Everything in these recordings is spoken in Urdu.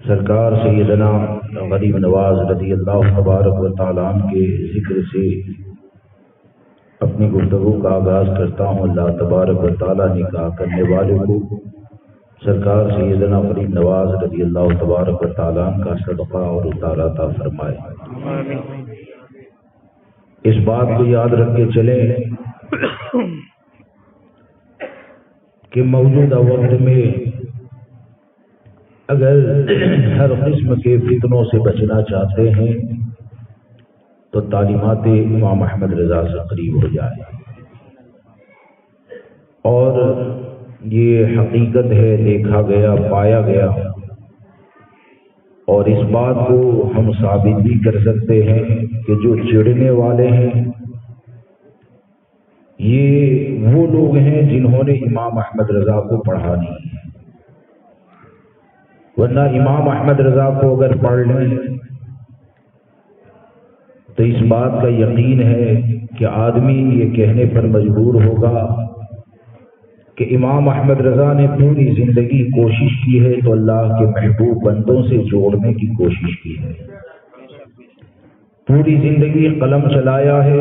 سرکار سیدنا غریب نواز رضی اللہ تبارک و تعالیٰ عنہ کے ذکر سے اپنی گفتگو کا آغاز کرتا ہوں۔ اللہ تبارک و تعالیٰ نکاح کرنے والے کو سرکار سیدنا غریب نواز رضی اللہ تبارک و تعالیٰ عنہ کا صدقہ اور اتارا عطا فرمائے۔ اس بات کو یاد رکھ کے چلیں کہ موجودہ وقت میں اگر ہر قسم کے فتنوں سے بچنا چاہتے ہیں تو تعلیمات امام احمد رضا سے قریب ہو جائے، اور یہ حقیقت ہے، دیکھا گیا، پایا گیا، اور اس بات کو ہم ثابت بھی کر سکتے ہیں کہ جو چڑھنے والے ہیں یہ وہ لوگ ہیں جنہوں نے امام احمد رضا کو پڑھا نہیں ہے، ورنہ امام احمد رضا کو اگر پڑھ لیں تو اس بات کا یقین ہے کہ آدمی یہ کہنے پر مجبور ہوگا کہ امام احمد رضا نے پوری زندگی کوشش کی ہے تو اللہ کے محبوب بندوں سے جوڑنے کی کوشش کی ہے، پوری زندگی قلم چلایا ہے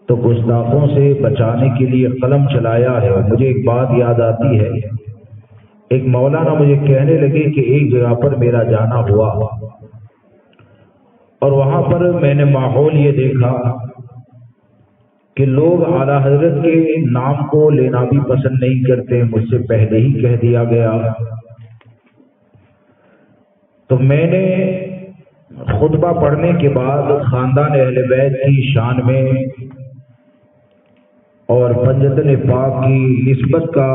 تو گستاخوں سے بچانے کے لیے قلم چلایا ہے۔ اور مجھے ایک بات یاد آتی ہے، ایک مولانا مجھے کہنے لگے کہ ایک جگہ پر میرا جانا ہوا اور وہاں پر میں نے ماحول یہ دیکھا کہ لوگ اعلیٰ حضرت کے نام کو لینا بھی پسند نہیں کرتے، مجھ سے پہلے ہی کہہ دیا گیا۔ تو میں نے خطبہ پڑھنے کے بعد خاندان اہل بیت کی شان میں اور پنجتن پاک کی نسبت کا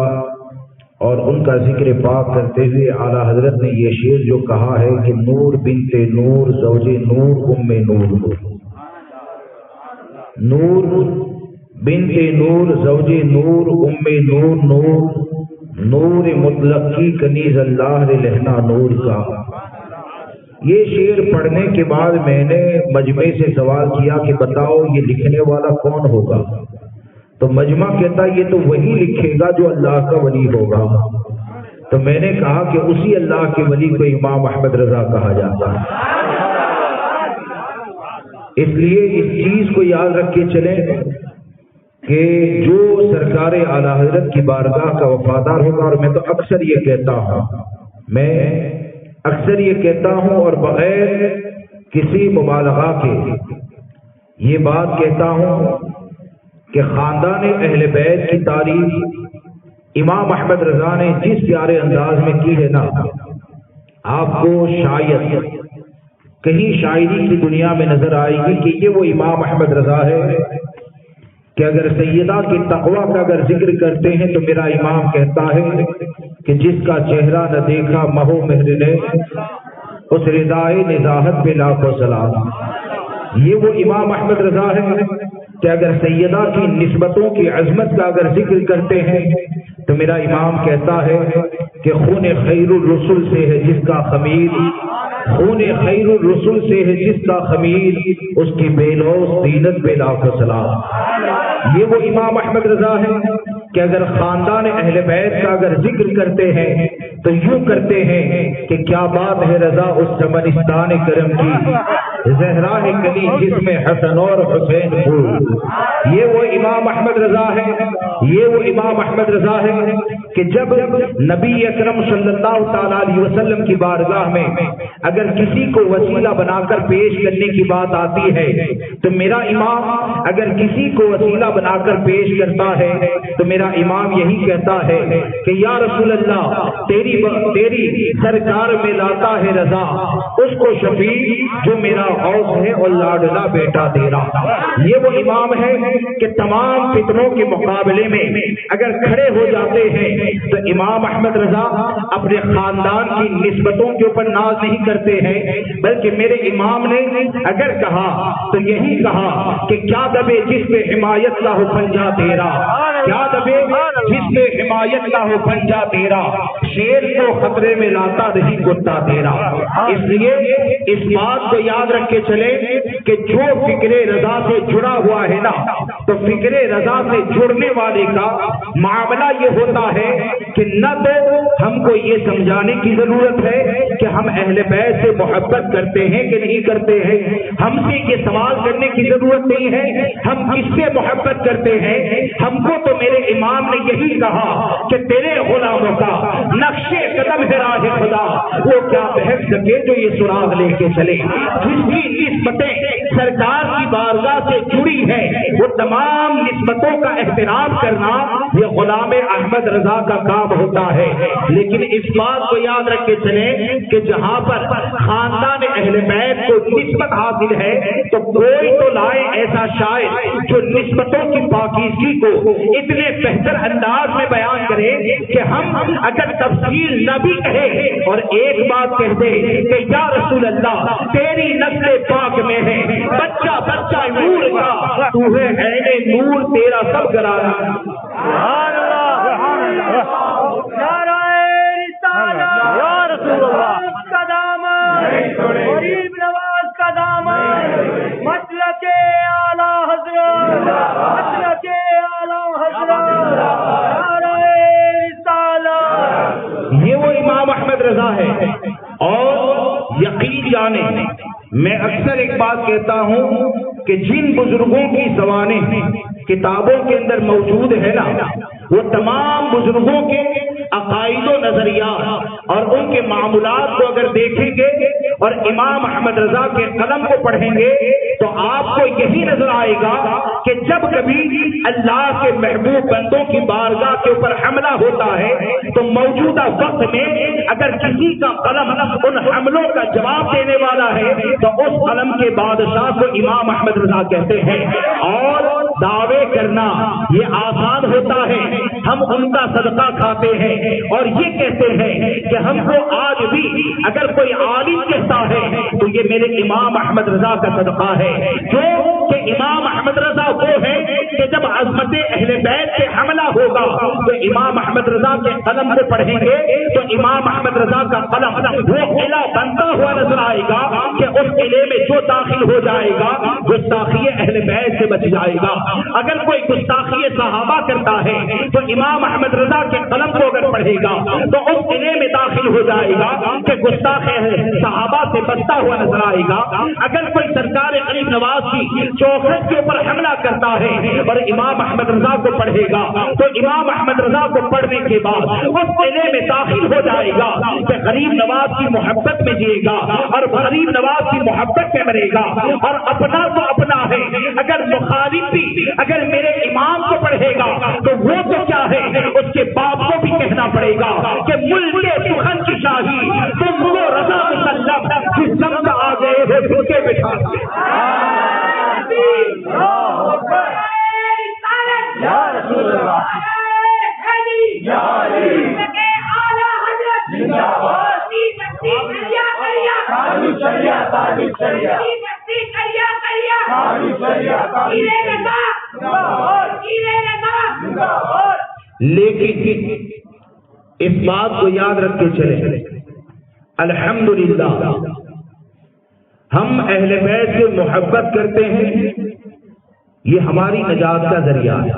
اور ان کا ذکر پاک کرتے ہوئے اعلیٰ حضرت نے یہ شعر جو کہا ہے کہ نور بنت نور زوج نور ام نور، نور بنت نور زوج نور ام نور، نور نور مطلق کی کنیز اللہ لہنا نور کا۔ یہ شعر پڑھنے کے بعد میں نے مجمع سے سوال کیا کہ بتاؤ یہ لکھنے والا کون ہوگا؟ تو مجمع کہتا یہ تو وہی لکھے گا جو اللہ کا ولی ہوگا۔ تو میں نے کہا کہ اسی اللہ کے ولی کو امام احمد رضا کہا جاتا ہے۔ اس لیے اس چیز کو یاد رکھ کے چلیں کہ جو سرکار اعلیٰ حضرت کی بارگاہ کا وفادار ہوگا، اور میں تو اکثر یہ کہتا ہوں اور بغیر کسی مبالغہ کے یہ بات کہتا ہوں کہ خاندان اہل بیت کی تعریف امام احمد رضا نے جس پیارے انداز میں کی ہے نا، آپ کو شاید کہیں شاعری کی دنیا میں نظر آئے گی کہ یہ وہ امام احمد رضا ہے کہ اگر سیدہ کے تقویٰ کا اگر ذکر کرتے ہیں تو میرا امام کہتا ہے کہ جس کا چہرہ نہ دیکھا مہو مہر نے، اس ردائے نزاہت پہ لاکھوں سلام۔ یہ وہ امام احمد رضا ہے کہ اگر سیدہ کی نسبتوں کی عظمت کا اگر ذکر کرتے ہیں تو میرا امام کہتا ہے کہ خون خیر الرسل سے ہے جس کا خمیر، خون خیر الرسل سے ہے جس کا خمیر، اس کی بے لوث زینت پہ لاکھوں سلام۔ یہ وہ امام احمد رضا ہے کہ اگر خاندان اہل بیت کا اگر ذکر کرتے ہیں تو یوں کرتے ہیں کہ کیا بات ہے رضا اس چمنستان کرم کی، زہرا ہے کلی جس میں حسن اور حسین پھول۔ یہ وہ امام احمد رضا ہے، یہ وہ امام احمد رضا ہے کہ جب نبی اکرم صلی اللہ تعالی علیہ وسلم کی بارگاہ میں اگر کسی کو وسیلہ بنا کر پیش کرنے کی بات آتی ہے تو میرا امام اگر کسی کو وسیلہ بنا کر پیش کرتا ہے تو میرا امام یہی کہتا ہے کہ یا رسول اللہ تیری سرکار میں لاتا ہے رضا اس کو شفیع جو میرا غوث ہے اور لاڈلا بیٹا تیرا۔ یہ وہ امام ہے کہ تمام فتنوں کے مقابلے میں اگر کھڑے ہو جاتے ہیں تو امام احمد رضا اپنے خاندان کی نسبتوں کے اوپر ناز نہیں کرتے ہیں، بلکہ میرے امام نے اگر کہا تو یہی کہا کہ کیا دبے جس پہ حمایت کا ہو پنجہ تیرا، یاد دبے جس میں حمایت کا ہو پنجا تیرا، شیر کو خطرے میں لاتا نہیں کتا تیرا۔ اس لیے اس بات کو یاد رکھ کے چلے کہ جو فکر رضا سے جڑا ہوا ہے نا، تو فکر رضا سے جڑنے والے کا معاملہ یہ ہوتا ہے کہ نہ تو ہم کو یہ سمجھانے کی ضرورت ہے کہ ہم اہل بیت سے محبت کرتے ہیں کہ نہیں کرتے ہیں، ہم سے یہ سوال کرنے کی ضرورت نہیں ہے ہم کس سے محبت کرتے ہیں۔ ہم کو تو میرے امام نے یہی کہا کہ تیرے غلاموں کا نقشے قدم ہے راہ خدا، وہ کیا بہک سکے جو یہ سراغ لے کے چلے۔ جس بھی نسبتیں سرکار کی بارگاہ سے جڑی ہیں وہ تمام نسبتوں کا احترام کرنا یہ غلام احمد رضا کا کام ہوتا ہے۔ لیکن اس بات کو یاد رکھ کے چلیں کہ جہاں پر خاندان اہل بیت کو نسبت حاصل ہے تو کوئی تو لائے ایسا شاعر جو نسبتوں کی پاکیزگی کو اتنے بہتر انداز میں بیان کرے کہ ہم اگر تفصیل نہ بھی کہے اور ایک بات کہہ دے کہ یا رسول اللہ تیری نسل پاک میں ہے بچہ بچہ نور کا، تو ہے عین نور تیرا سب گرانا۔ سبحان اللہ، سبحان اللہ، نعرہ رسالت یا رسول اللہ کا دامن، غریب نواز کا دامن، مسلک اعلیٰ حضرت، مسلک اعلیٰ حضرت، نعرہ رسالت۔ یہ وہ امام احمد رضا ہے۔ اور یقین جانے میں اکثر ایک بات کہتا ہوں کہ جن بزرگوں کی زبانیں کتابوں کے اندر موجود ہے نا، وہ تمام بزرگوں کے عقائد و نظریات اور ان کے معاملات کو اگر دیکھیں گے اور امام احمد رضا کے قلم کو پڑھیں گے تو آپ کو یہی نظر آئے گا کہ جب کبھی اللہ کے محبوب بندوں کی بارگاہ کے اوپر حملہ ہوتا ہے تو موجودہ وقت میں اگر کسی کا قلم ان حملوں کا جواب دینے والا ہے تو اس قلم کے بادشاہ کو امام احمد رضا کہتے ہیں۔ اور دعوے کرنا یہ آسان ہوتا ہے، ہم ان کا صدقہ کھاتے ہیں اور یہ کہتے ہیں کہ ہم کو آج بھی اگر کوئی عالم کہتا ہے تو یہ میرے امام احمد رضا کا صدقہ ہے، جو کہ امام احمد رضا وہ ہے کہ جب عظمت اہل بیت پہ حملہ ہوگا تو امام احمد رضا کے قلم کو پڑھیں گے تو امام احمد رضا کا قلم وہ قلعہ بنتا ہوا نظر آئے گا کہ اس قلعے میں جو داخل ہو جائے گا گستاخی اہل بیت سے بچ جائے گا۔ اگر کوئی گستاخی صحابہ کرتا ہے تو امام احمد رضا کے قلم کو اگر پڑھے گا تو اس قلعے میں داخل ہو جائے گا کہ گستاخ صحابہ سے بچتا ہوا نظر آئے گا۔ اگر کوئی سرکار غریب نواز کی چوکھٹ کے اوپر حملہ کرتا ہے اور امام احمد رضا کو پڑھے گا تو امام احمد رضا کو پڑھنے کے بعد اس قلعے میں داخل ہو جائے گا کہ غریب نواز کی محبت میں جیے گا اور غریب نواز کی محبت میں مرے گا۔ اور اپنا تو اپنا ہے، اگر مخالف بھی اگر میرے امام کو پڑھے گا تو وہ تو کیا ہے اس کے باپ کو بھی کہنا پڑے گا کہ ملک سخن کی شاہی تم وہ رضا مسلم جس سمت آ گئے ہو جھک کے بٹھا یا رسول اللہ، یا علی، لیکن اس بات کو یاد رکھ کے چلے الحمدللہ ہم اہل بیت سے محبت کرتے ہیں، یہ ہماری نجات کا ذریعہ ہے۔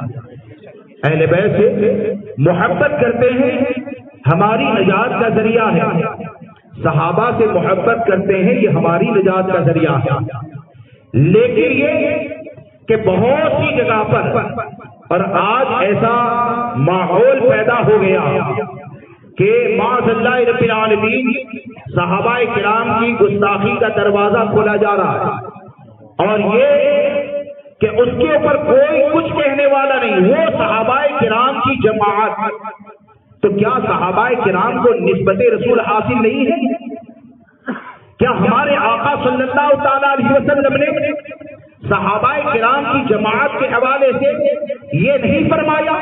اہل بیت سے محبت کرتے ہیں ہماری نجات کا ذریعہ ہے، صحابہ سے محبت کرتے ہیں یہ ہماری نجات کا ذریعہ ہے۔ لیکن یہ کہ بہت سی جگہ پر اور آج ایسا ماحول پیدا ہو گیا کہ معاذ اللہ رب العالمین صحابہ کرام کی گستاخی کا دروازہ کھولا جا رہا ہے اور یہ کہ اس کے اوپر کوئی کچھ کہنے والا نہیں، وہ صحابہ کرام کی جماعت۔ تو کیا صحابہ کرام کو نسبت رسول حاصل نہیں ہے؟ کیا ہمارے آقا صلی اللہ تعالی علیہ وسلم نے صحابہ کرام کی جماعت کے حوالے سے یہ نہیں فرمایا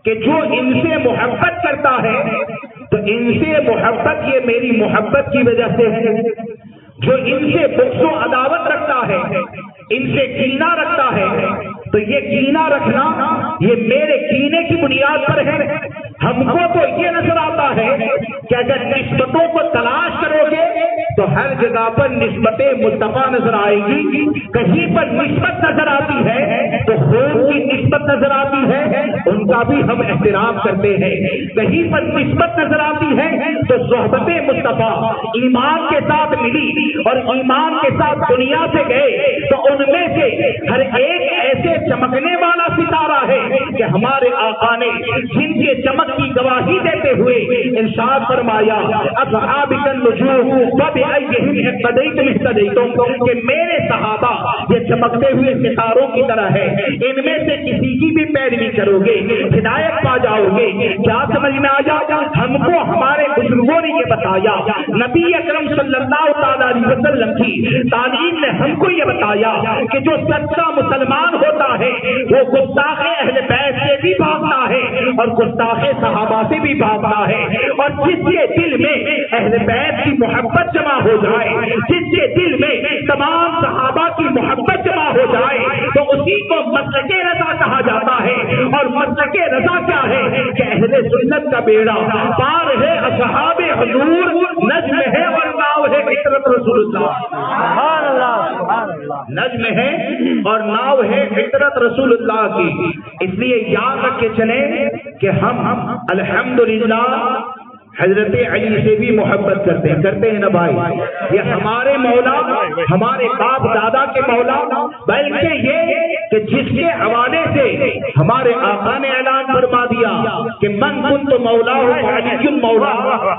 کہ جو ان سے محبت کرتا ہے تو ان سے محبت یہ میری محبت کی وجہ سے ہے، جو ان سے بغض و عداوت رکھتا ہے، ان سے کینہ رکھتا ہے تو یہ کینہ رکھنا یہ میرے کینے کی بنیاد پر ہے. ہم کو تو یہ نظر آتا ہے کہ اگر نسبتوں کو تلاش کرو گے تو ہر جگہ پر نسبت مصطفیٰ نظر آئے گی. کہیں پر نسبت نظر آتی ہے تو خون کی نسبت نظر آتی ہے، ان کا بھی ہم احترام کرتے ہیں. کہیں پر نسبت نظر آتی ہے تو صحبت مصطفیٰ ایمان کے ساتھ ملی اور ایمان کے ساتھ دنیا سے گئے تو ان میں سے ہر ایک ایسے چمکنے والا ستارہ ہے کہ ہمارے آقا نے جن کے چمک کی گواہی دیتے ہوئے ارشاد فرمایا اصحابک النجوم فبأیہم اقتدیتم اہتدیتم، کہ میرے صحابہ یہ چمکتے ہوئے ستاروں کی طرح ہے، ان میں سے کسی کی بھی پیروی کرو گے ہدایت پا جاؤ گے. کیا سمجھ میں آیا؟ ہم کو ہمارے بزرگوں نے یہ بتایا، نبی اکرم صلی اللہ تعالی علیہ وسلم کی تعلیم نے ہم کو یہ بتایا کہ جو سچا مسلمان ہوتا ہے وہ گستاخ اہل بیت سے بھی بھاگتا ہے اور گستاخ صحابہ سے بھی بھاگتا ہے. اور جس کے دل میں اہل بیت کی محبت جمع ہو جائے، جس کے دل میں تمام صحابہ کی محبت جمع ہو جائے تو اسی کو مسلک رضا کہا جاتا ہے. اور مسلک رضا کیا ہے کہ اہل سنت کا بیڑا پار ہے، اصحاب حضور نجم ہے اور ناؤ ہے فطرت رسول اللہ. سبحان اللہ سبحان اللہ. نجم ہے اور ناؤ ہے فطرت رسول اللہ کی. اس لیے یاد رکھ کے چلیں کہ ہم الحمدللہ حضرت علی سے بھی محبت کرتے ہیں نا بھائی. یہ ہمارے مولا، ہمارے باپ دادا کے مولا، بلکہ یہ کہ جس کے حوالے سے ہمارے آقا نے اعلان فرما دیا کہ من کنت مولا ہوں علی مولا،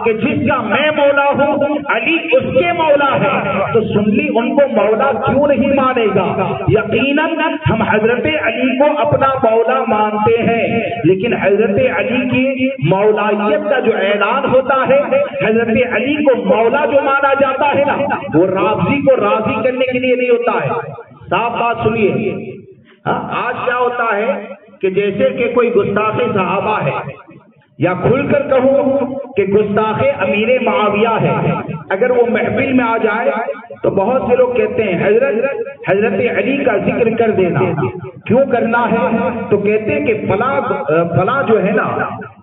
کہ جس کا میں مولا ہوں علی اس کے مولا ہے. تو سن لی ان کو مولا کیوں نہیں مانے گا؟ یقیناً ہم حضرت علی کو اپنا مولا مانتے ہیں، لیکن حضرت علی کی مولائیت کا جو اعلان ہوتا ہے، حضرت علی کو مولا جو مانا جاتا ہے نا، وہ راضی کو راضی کرنے کے لیے نہیں ہوتا ہے. صاف بات سنیے. آج کیا ہوتا ہے کہ جیسے کہ کوئی گستاخ صحابہ ہے، یا کھل کر کہوں کہ گستاخ امیر معاویہ ہے، اگر وہ محفل میں آ جائے تو بہت سے لوگ کہتے ہیں حضرت علی کا ذکر کر دینا. کیوں کرنا ہے؟ تو کہتے ہیں کہ فلاں جو ہے نا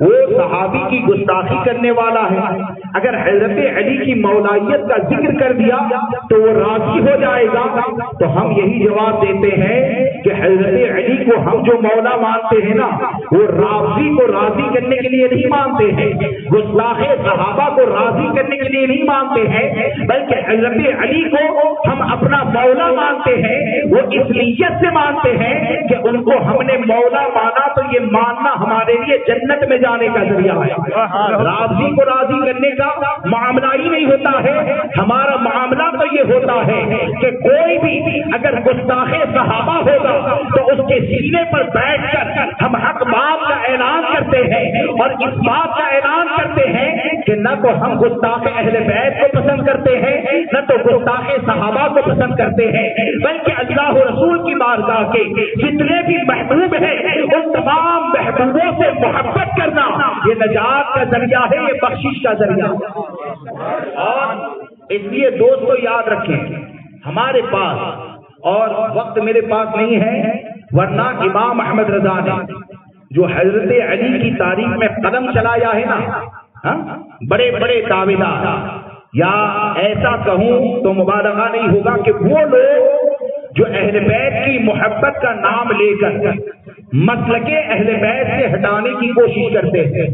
وہ صحابی کی گستاخی کرنے والا ہے، اگر حضرت علی کی مولائیت کا ذکر کر دیا تو وہ راضی ہو جائے گا. تو ہم یہی جواب دیتے ہیں کہ حضرت علی کو ہم جو مولا مانتے ہیں نا، وہ راضی کو راضی کرنے کے لیے نہیں مانتے ہیں، گستاخ صحابہ کو راضی کرنے کے لیے نہیں مانتے ہیں، بلکہ حضرت علی کو ہم اپنا مولا مانتے ہیں. وہ اس نیت سے مانتے ہیں کہ ان کو ہم نے مولا مانا تو یہ ماننا ہمارے لیے جنت میں جانے کا ذریعہ ہے. راضی کو راضی کرنے کا معاملہ ہی نہیں ہوتا ہے. ہمارا معاملہ تو یہ ہوتا ہے کہ کوئی بھی اگر گستاخ صحابہ ہوگا تو اس کے سینے پر بیٹھ کر ہم حق بات کا اعلان کرتے ہیں اور اس بات کا اعلان کرتے ہیں کہ نہ تو ہم گستاخ اہل بیت کو پسند کرتے ہیں، نہ تو گستاخ صحابہ کو پسند کرتے ہیں، بلکہ اللہ رسول کی بارگاہ کے جتنے بھی محبوب ہیں ان تمام محبوبوں سے محبت کرنا یہ نجات کا ذریعہ ہے، یہ بخشش کا ذریعہ. اور اس لیے دوستو یاد رکھیں، ہمارے پاس اور وقت میرے پاس نہیں ہے، ورنہ امام احمد رضا نے جو حضرت علی کی تاریخ میں قدم چلایا ہے نا، بڑے بڑے دعویدار، یا ایسا کہوں تو مبالغہ نہیں ہوگا کہ وہ لوگ جو اہل بیت کی محبت کا نام لے کر مسلک اہل بیت سے ہٹانے کی کوشش کرتے ہیں،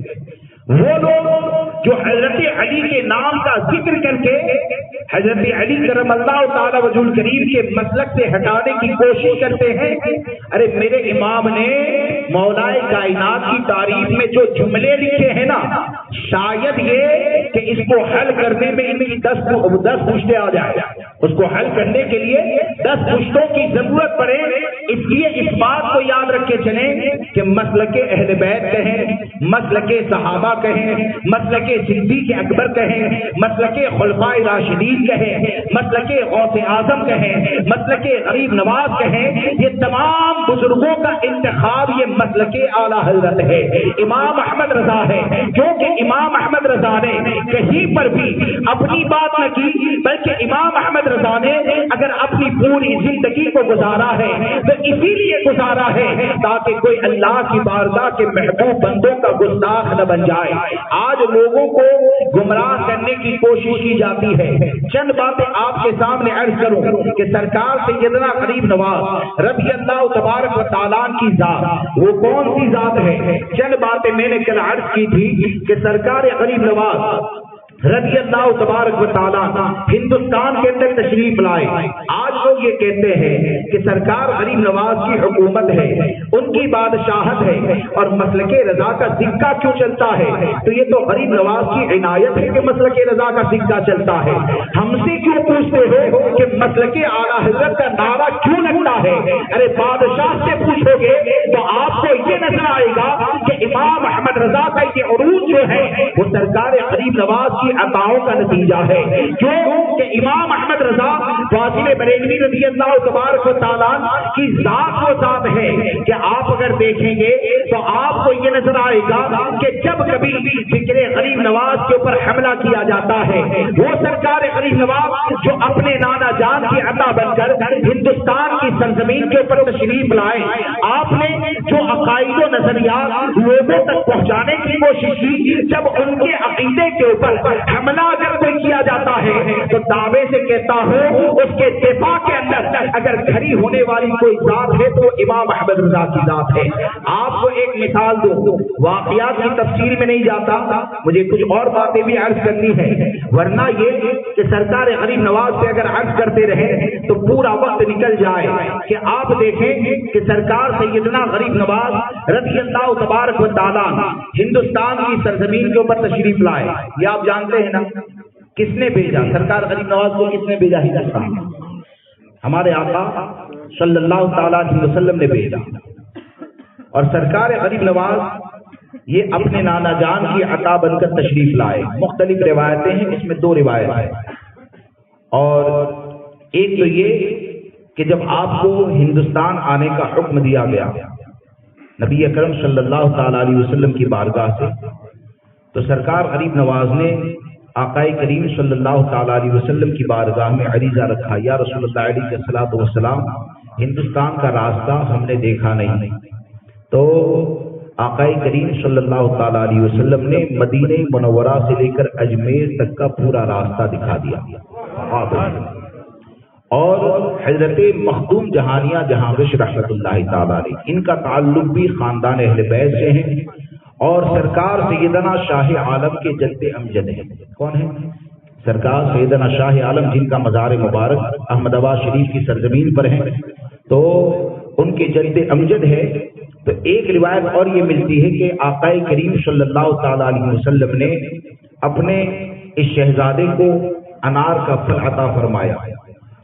وہ لوگ جو حضرت علی کے نام کا ذکر کر کے حضرت علی کرم اللہ تعالی وجہ الکریم کے مسلک سے ہٹانے کی کوشش کرتے ہیں. ارے میرے امام نے مولائے کائنات کی تعریف میں جو جملے لکھے ہیں نا، شاید یہ کہ اس کو حل کرنے میں ان کی 10 پشتیں آ جائے، اس کو حل کرنے کے لیے 10 پشتوں کی ضرورت پڑے. اس لیے اس بات کو یاد رکھ کے چلیں کہ مسلک اہل بیت کہیں، مسلک صحابہ کہیں، مسلک صدیق اکبر کہیں، مسلک خلفائے راشدین کہیں، مسلک غوث اعظم کہیں، مسلک غریب نواز کہیں، یہ تمام بزرگوں کا انتخاب یہ مسلک اعلیٰ حضرت ہے، امام احمد رضا ہے. کیونکہ امام احمد رضا نے کہیں پر بھی اپنی بات نہ کی، بلکہ امام احمد رضا نے اگر اپنی پوری زندگی کو گزارا ہے تو اسی لیے گزارا ہے تاکہ کوئی اللہ کی بارگاہ کے محبوب بندوں کا گستاخ نہ بن جائے۔ آج لوگوں کو گمراہ کرنے کی کوشش کی جاتی ہے۔ چند باتیں آپ کے سامنے عرض کروں کہ سرکار سیدنا غریب نواز رضی اللہ تبارک و تعالیٰ کی ذات وہ کون سی ذات ہے؟ چند باتیں میں نے کل عرض کی تھی کہ سرکار غریب نواز رضی اللہ تبارک و تعالیٰ ہندوستان کے اندر تشریف لائے۔ آج لوگ یہ کہتے ہیں کہ سرکار غریب نواز کی حکومت ہے، ان کی بادشاہت ہے اور مسلک رضا کا سکہ کیوں چلتا ہے؟ تو یہ تو غریب نواز کی عنایت ہے کہ مسلک رضا کا سکہ چلتا ہے۔ ہم سے کیوں پوچھتے ہو کہ مسلک اعلیٰ حضرت کا نعرہ کیوں لگتا ہے؟ ارے بادشاہ سے پوچھو گے تو آپ کو یہ نظر آئے گا کہ امام احمد رضا کا یہ عروج جو ہے وہ سرکار غریب نواز کی عطاؤں کا نتیجہ ہے۔ کیوں کہ امام احمد رضا فاضل بریلوی رضی اللہ تبارک و تعالیٰ کی ذات وہ ذات ہے کہ آپ اگر دیکھیں گے تو آپ کو یہ نظر آئے گا کہ جب کبھی فکر غریب نواز کے اوپر حملہ کیا جاتا ہے وہ سرکار غریب نواز جو اپنے نانا جان کی عطا بن کر ہندوستان کی سرزمین کے اوپر تشریف لائے، آپ نے جو عقائد و نظریات لوگوں تک پہنچانے کی کوشش کی، جب ان کے عقیدے کے اوپر حملہ اگر کوئی کیا جاتا ہے تو دعوے سے کہتا ہوں اس کے دفاع کے اندر اگر کھڑی ہونے والی کوئی ذات ہے تو امام احمد رضا کی ذات ہے۔ آپ کو ایک مثال دو، واقعات کی تفصیل میں نہیں جاتا، مجھے کچھ اور باتیں بھی عرض کرنی ہے، ورنہ یہ کہ سرکار غریب نواز سے اگر عرض کرتے رہے تو پورا وقت نکل جائے کہ آپ دیکھیں کہ سرکار سیدنا غریب نواز رضی اللہ تبارک و تعالیٰ ہندوستان کی سرزمین کے اوپر تشریف لائے۔ یہ آپ جانتے ہیں نا کس نے بھیجا؟ سرکار غریب نواز کو کس نے بھیجا؟ ہندوستان، ہمارے آقا صلی اللہ تعالیٰ علیہ وسلم نے بھیجا۔ اور سرکار غریب نواز یہ اپنے نانا جان کی عطا بن کر تشریف لائے۔ مختلف روایتیں ہیں، اس میں دو روایت ہیں، اور ایک تو یہ کہ جب آپ کو ہندوستان آنے کا حکم دیا گیا نبی اکرم صلی اللہ تعالیٰ علیہ وسلم کی بارگاہ سے، تو سرکار غریب نواز نے آقا کریم صلی اللہ تعالیٰ علیہ وسلم کی بارگاہ میں عریضہ رکھا، یا رسول اللہ علیہ الصلوۃ والسلام ہندوستان کا راستہ ہم نے دیکھا نہیں، تو آقا کریم صلی اللہ تعالیٰ علیہ وسلم نے مدینہ منورہ سے لے کر اجمیر تک کا پورا راستہ دکھا دیا۔ اور حضرت مخدوم جہانیہ جہاں بخش رحمۃ اللہ تعالیٰ علیہ، ان کا تعلق بھی خاندان اہل بیت سے ہے، اور سرکار سیدنا شاہ عالم کے جد امجد ہیں۔ کون ہے؟ سرکار سیدنا شاہ عالم، جن کا مزار مبارک احمد آباد شریف کی سرزمین پر ہے، تو ان کے جد امجد ہے۔ تو ایک روایت اور یہ ملتی ہے کہ آقا کریم صلی اللہ تعالیٰ علیہ وسلم نے اپنے اس شہزادے کو انار کا پھل عطا فرمایا،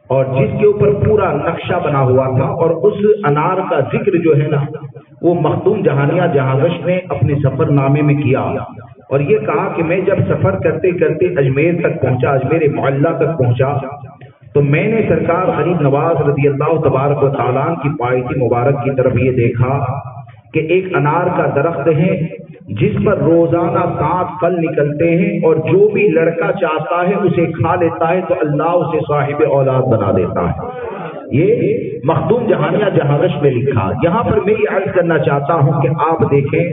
اور جس کے اوپر پورا نقشہ بنا ہوا تھا، اور اس انار کا ذکر جو ہے نا وہ مخدوم جہانیہ جہانگش نے اپنے سفر نامے میں کیا، اور یہ کہا کہ میں جب سفر کرتے کرتے اجمیر تک پہنچا، اجمیر معلیٰ تک پہنچا، تو میں نے سرکار غریب نواز رضی اللہ تبارک و تعالیٰ کی پائیتی مبارک کی طرف یہ دیکھا کہ ایک انار کا درخت ہے جس پر روزانہ 7 پھل نکلتے ہیں، اور جو بھی لڑکا چاہتا ہے اسے کھا لیتا ہے تو اللہ اسے صاحب اولاد بنا دیتا ہے۔ یہ مخدوم جہانیہ جہانگش میں لکھا۔ یہاں پر میں یہ عرض کرنا چاہتا ہوں کہ آپ دیکھیں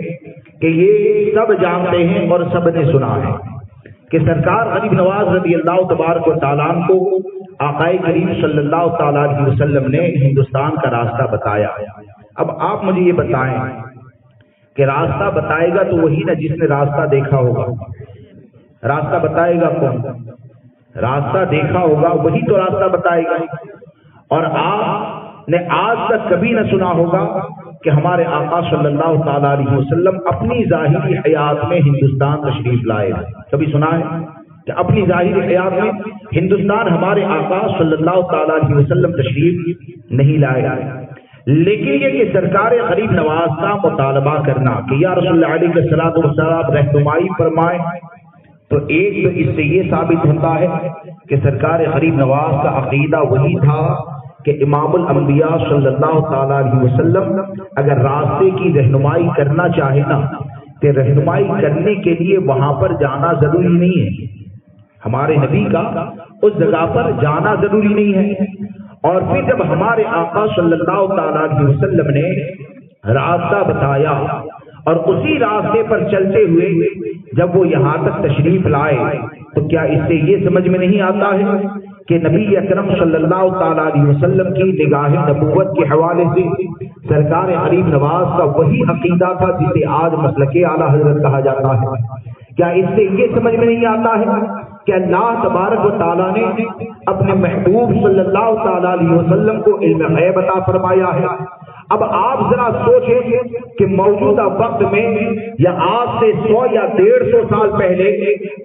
کہ یہ سب جانتے ہیں اور سب نے سنا ہے کہ سرکار غریب نواز رضی اللہ تبارک و تعالیٰ کو آقا کریم صلی اللہ تعالیٰ علیہ وسلم نے ہندوستان کا راستہ بتایا۔ اب آپ مجھے یہ بتائیں کہ راستہ بتائے گا تو وہی نا جس نے راستہ دیکھا ہوگا۔ راستہ بتائے گا کون؟ راستہ دیکھا ہوگا وہی تو راستہ بتائے گا۔ اور آپ نے آج تک کبھی نہ سنا ہوگا کہ ہمارے آقا صلی اللہ تعالیٰ علیہ وسلم اپنی ظاہری حیات میں ہندوستان تشریف لائے؟ کبھی سنا ہے کہ اپنی ظاہری حیات میں ہندوستان ہمارے آقا صلی اللہ تعالیٰ علیہ وسلم تشریف نہیں لائے؟ لیکن یہ کہ سرکار غریب نواز کا مطالبہ کرنا کہ یا رسول اللہ علیہ الصلوۃ والسلام رہنمائی فرمائیں، تو ایک تو اس سے یہ ثابت ہوتا ہے کہ سرکار غریب نواز کا عقیدہ وہی تھا کہ امام الانبیاء صلی اللہ تعالیٰ علیہ وسلم اگر راستے کی رہنمائی کرنا چاہے نا کہ رہنمائی کرنے کے لیے وہاں پر جانا ضروری نہیں ہے، ہمارے نبی کا اس جگہ پر جانا ضروری نہیں ہے۔ اور پھر جب ہمارے آقا صلی اللہ تعالیٰ علیہ وسلم نے راستہ بتایا اور اسی راستے پر چلتے ہوئے جب وہ یہاں تک تشریف لائے تو کیا اس سے یہ سمجھ میں نہیں آتا ہے کہ نبی اکرم صلی اللہ تعالیٰ علیہ وسلم کی نگاہ نبوت کے حوالے سے سرکار غریب نواز کا وہی عقیدہ تھا جسے آج مسلک اعلیٰ حضرت کہا جاتا ہے؟ کیا اس سے یہ سمجھ میں نہیں آتا ہے کہ اللہ تبارک و تعالیٰ نے اپنے محبوب صلی اللہ تعالیٰ علیہ وسلم کو علم غیب عطا فرمایا ہے؟ اب آپ ذرا سوچیں کہ موجودہ وقت میں یا آج سے 100 یا 150 سال پہلے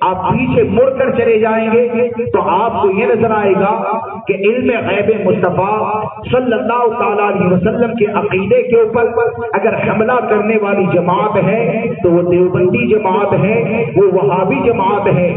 آپ پیچھے مڑ کر چلے جائیں گے تو آپ کو یہ نظر آئے گا کہ علم غیب مصطفیٰ صلی اللہ تعالیٰ علیہ وسلم کے عقیدے کے اوپر اگر حملہ کرنے والی جماعت ہے تو وہ دیوبندی جماعت ہے، وہ وہابی جماعت ہے،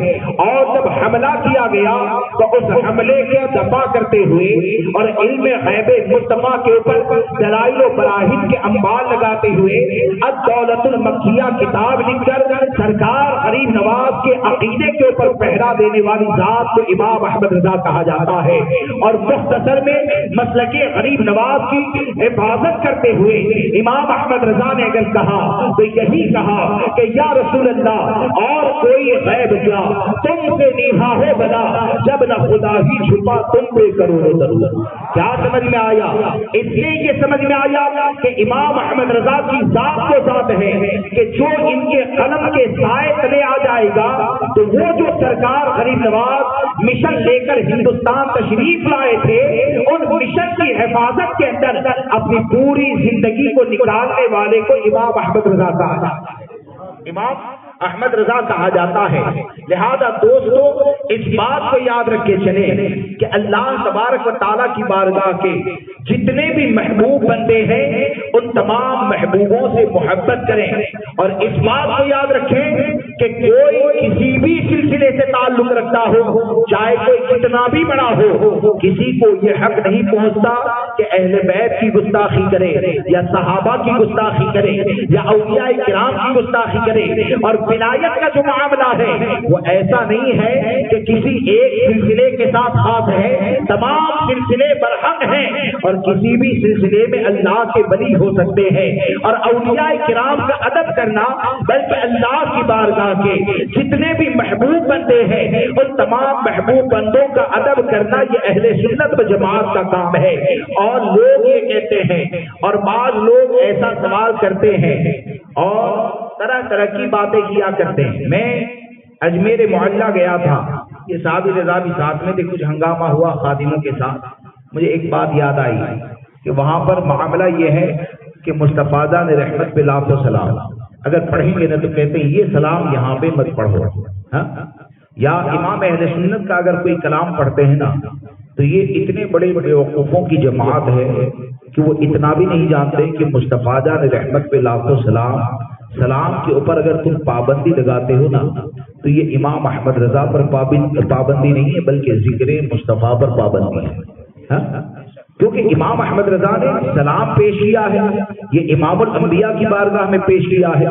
اور جب حملہ کیا گیا تو اس حملے کے دفاع کرتے ہوئے اور علم غیب مصطفیٰ کے اوپر دلائل و براہین کے انبار لگاتے ہوئے الدولت المکیہ کتاب لکھ کر سرکار غریب نواز کے عقیدے کے اوپر پہرا دینے والی ذات کو امام احمد رضا کہا جاتا ہے۔ اور مختصر میں مسلک غریب نواز کی حفاظت کرتے ہوئے امام احمد رضا نے اگر کہا تو یہی کہا کہ یا رسول اللہ اور کوئی غیب کیا تم سے نیہا ہے بنا جب نہ خدا ہی چھپا تم پہ کرو ضرور۔ کیا سمجھ میں آیا؟ اس لیے یہ سمجھ میں آیا کہ امام احمد رضا کی ذات کو ذات ہے کہ جو ان کے قلم کے سائے تلے آ جائے گا تو وہ جو سرکار غریب نواز مشن لے کر ہندوستان تشریف لائے تھے ان مشن کی حفاظت کے اندر اپنی پوری زندگی کو نکالنے والے کو امام احمد رضا کہا امام احمد رضا کہا جاتا ہے۔ لہذا دوستو اس بات کو یاد رکھے چلے کہ اللہ تبارک و تعالیٰ کی بارگاہ کے جتنے بھی محبوب بندے ہیں ان تمام محبوبوں سے محبت کریں، اور اس بات کو یاد رکھیں کہ کوئی کسی بھی سلسلے سے تعلق رکھتا ہو، چاہے کوئی کتنا بھی بڑا ہو، کسی کو یہ حق نہیں پہنچتا کہ اہل بیت کی گستاخی کرے یا صحابہ کی گستاخی کرے یا اولیاء کرام کی گستاخی کرے۔ اور ولایت کا جو معاملہ ہے وہ ایسا نہیں ہے کہ کسی ایک سلسلے کے ساتھ خاص ہے، تمام سلسلے برحق ہیں اور کسی بھی سلسلے میں اللہ کے ولی ہو سکتے ہیں۔ اور اولیاء کرام کا ادب کرنا بلکہ اللہ کی بارگاہ کے جتنے بھی محبوب بندے ہیں ان تمام محبوب بندوں کا ادب کرنا یہ اہل سنت و جماعت کا کام ہے۔ اور لوگ یہ کہتے ہیں اور بعض لوگ ایسا سوال کرتے ہیں اور طرح طرح کی باتیں کیا کرتے ہیں۔ میں اجمیر معلیٰ گیا تھا، یہ صاحب رضا بھی ساتھ میں تھے، کچھ ہنگامہ ہوا خادموں کے ساتھ۔ مجھے ایک بات یاد آئی کہ وہاں پر معاملہ یہ ہے کہ مصطفیٰ نے رحمت پہ لاکھوں سلام اگر پڑھیں گے نا تو کہتے ہیں یہ سلام یہاں پہ مت پڑھو، یا امام اہل سنت کا اگر کوئی کلام پڑھتے ہیں نا تو یہ اتنے بڑے بڑے وقوفوں کی جماعت ہے کہ وہ اتنا بھی نہیں جانتے کہ مصطفیٰ نے رحمت پہ لاکھوں سلام کے اوپر اگر تم پابندی لگاتے ہو نا تو یہ امام احمد رضا پر پابندی نہیں ہے بلکہ ذکر مصطفیٰ پر پابندی ہے، کیونکہ امام احمد رضا نے سلام پیش کیا ہے، یہ امام الانبیاء کی بارگاہ میں پیش کیا ہے۔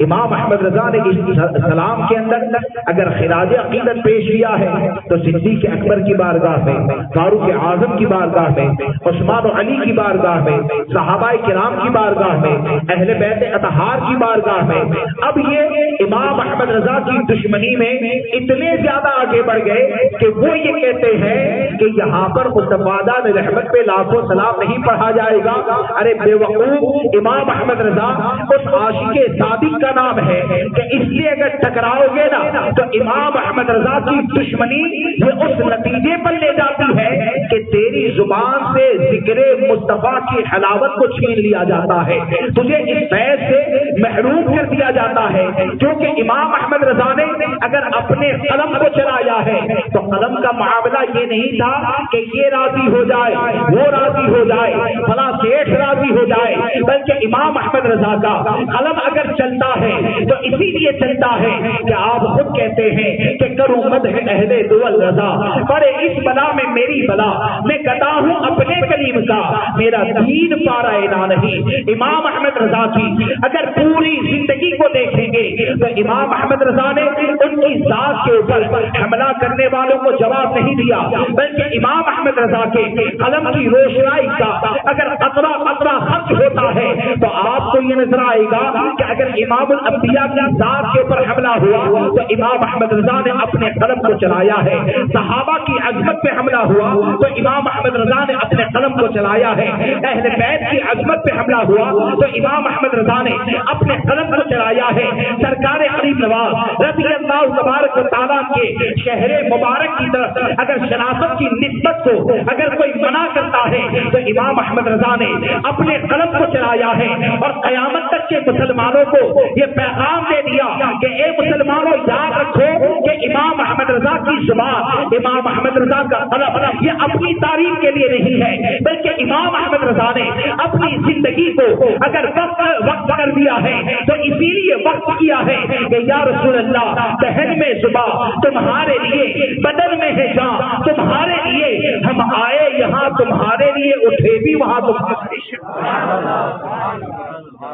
امام احمد رضا نے اس سلام کے اندر اگر خراج عقیدت پیش کیا ہے تو صدیق اکبر کی بارگاہ میں، فاروق اعظم کی بارگاہ میں، عثمان و علی کی بارگاہ میں، صحابہ کرام کی بارگاہ میں، اہل بیت اطہار کی بارگاہ میں۔ اب یہ امام احمد رضا کی دشمنی میں اتنے زیادہ آگے بڑھ گئے کہ وہ یہ کہتے ہیں کہ یہاں پر مصطفیٰ نے رحمت پہ لاکھوں سلام نہیں پڑھا جائے گا۔ ارے بے وقوف، امام احمد رضا اس عاشق صادق کا نام ہے کہ اس لیے اگر ٹکراؤ گے نا تو امام احمد رضا کی دشمنی یہ اس نتیجے پر لے جاتی ہے کہ تیری زبان سے ذکر مصطفیٰ کی حلاوت کو چھین لیا جاتا ہے، تجھے اس فیض سے محروم کر دیا جاتا ہے۔ کیونکہ امام احمد رضا نے اگر اپنے قلم کو چلایا ہے تو قلم کا معاملہ یہ نہیں تھا کہ یہ راضی ہو جائے وہ راضی ہو جائے فلاں سیٹھ راضی ہو جائے، بلکہ امام احمد رضا کا قلم اگر چلتا ہے تو اسی لیے چلتا ہے کہ آپ خود کہتے ہیں کہ کروں مدح اہل دول رضا، پڑے اس بلا میں میری بلا، میں گدا ہوں اپنے کلیم کا، میرا دین پارا ادا نہیں۔ امام احمد رضا کی اگر پوری زندگی کو دیکھیں گے تو امام احمد رضا نے ان کی ذات کے اوپر حملہ کرنے والوں کو جواب نہیں دیا، بلکہ امام احمد رضا کے قلم کی روشنائی کا اگر قطرہ قطرہ خرچ ہوتا ہے تو آپ کو یہ نظر آئے گا کہ اگر امام الانبیاء کی ذات کے اوپر حملہ ہوا تو امام احمد رضا نے اپنے قلم کو چلایا ہے، صحابہ کی عظمت پہ حملہ ہوا تو امام احمد رضا نے اپنے قلم کو چلایا ہے، اہل بیت کی عظمت پہ حملہ ہوا تو امام احمد رضا نے اپنے قلم کو چلایا ہے۔ سرکار غریب نواز رضی اللہ تبارک و تعالیٰ کے شہر مبارک کی طرف اگر شناخت کی نسبت کو اگر کوئی منع کرتا ہے تو امام احمد رضا نے اپنے قلم کو چلایا ہے، اور قیامت تک کے مسلمانوں کو یہ پیغام دے دیا کہ اے مسلمانوں یاد رکھو کہ امام احمد رضا کی زبان، امام احمد رضا کا قلم یہ اپنی تعریف کے لیے نہیں ہے، بلکہ امام احمد رضا نے اپنی زندگی کو اگر وقت کر دیا ہے تو اسی لیے وقت کیا ہے کہ یا رسول اللہ دہن میں زبان تمہارے لیے، بدن میں ہے جان تمہارے لیے، ہم آئے یہاں تمہارے لیے، اٹھے بھی وہاں تمہارے لیے۔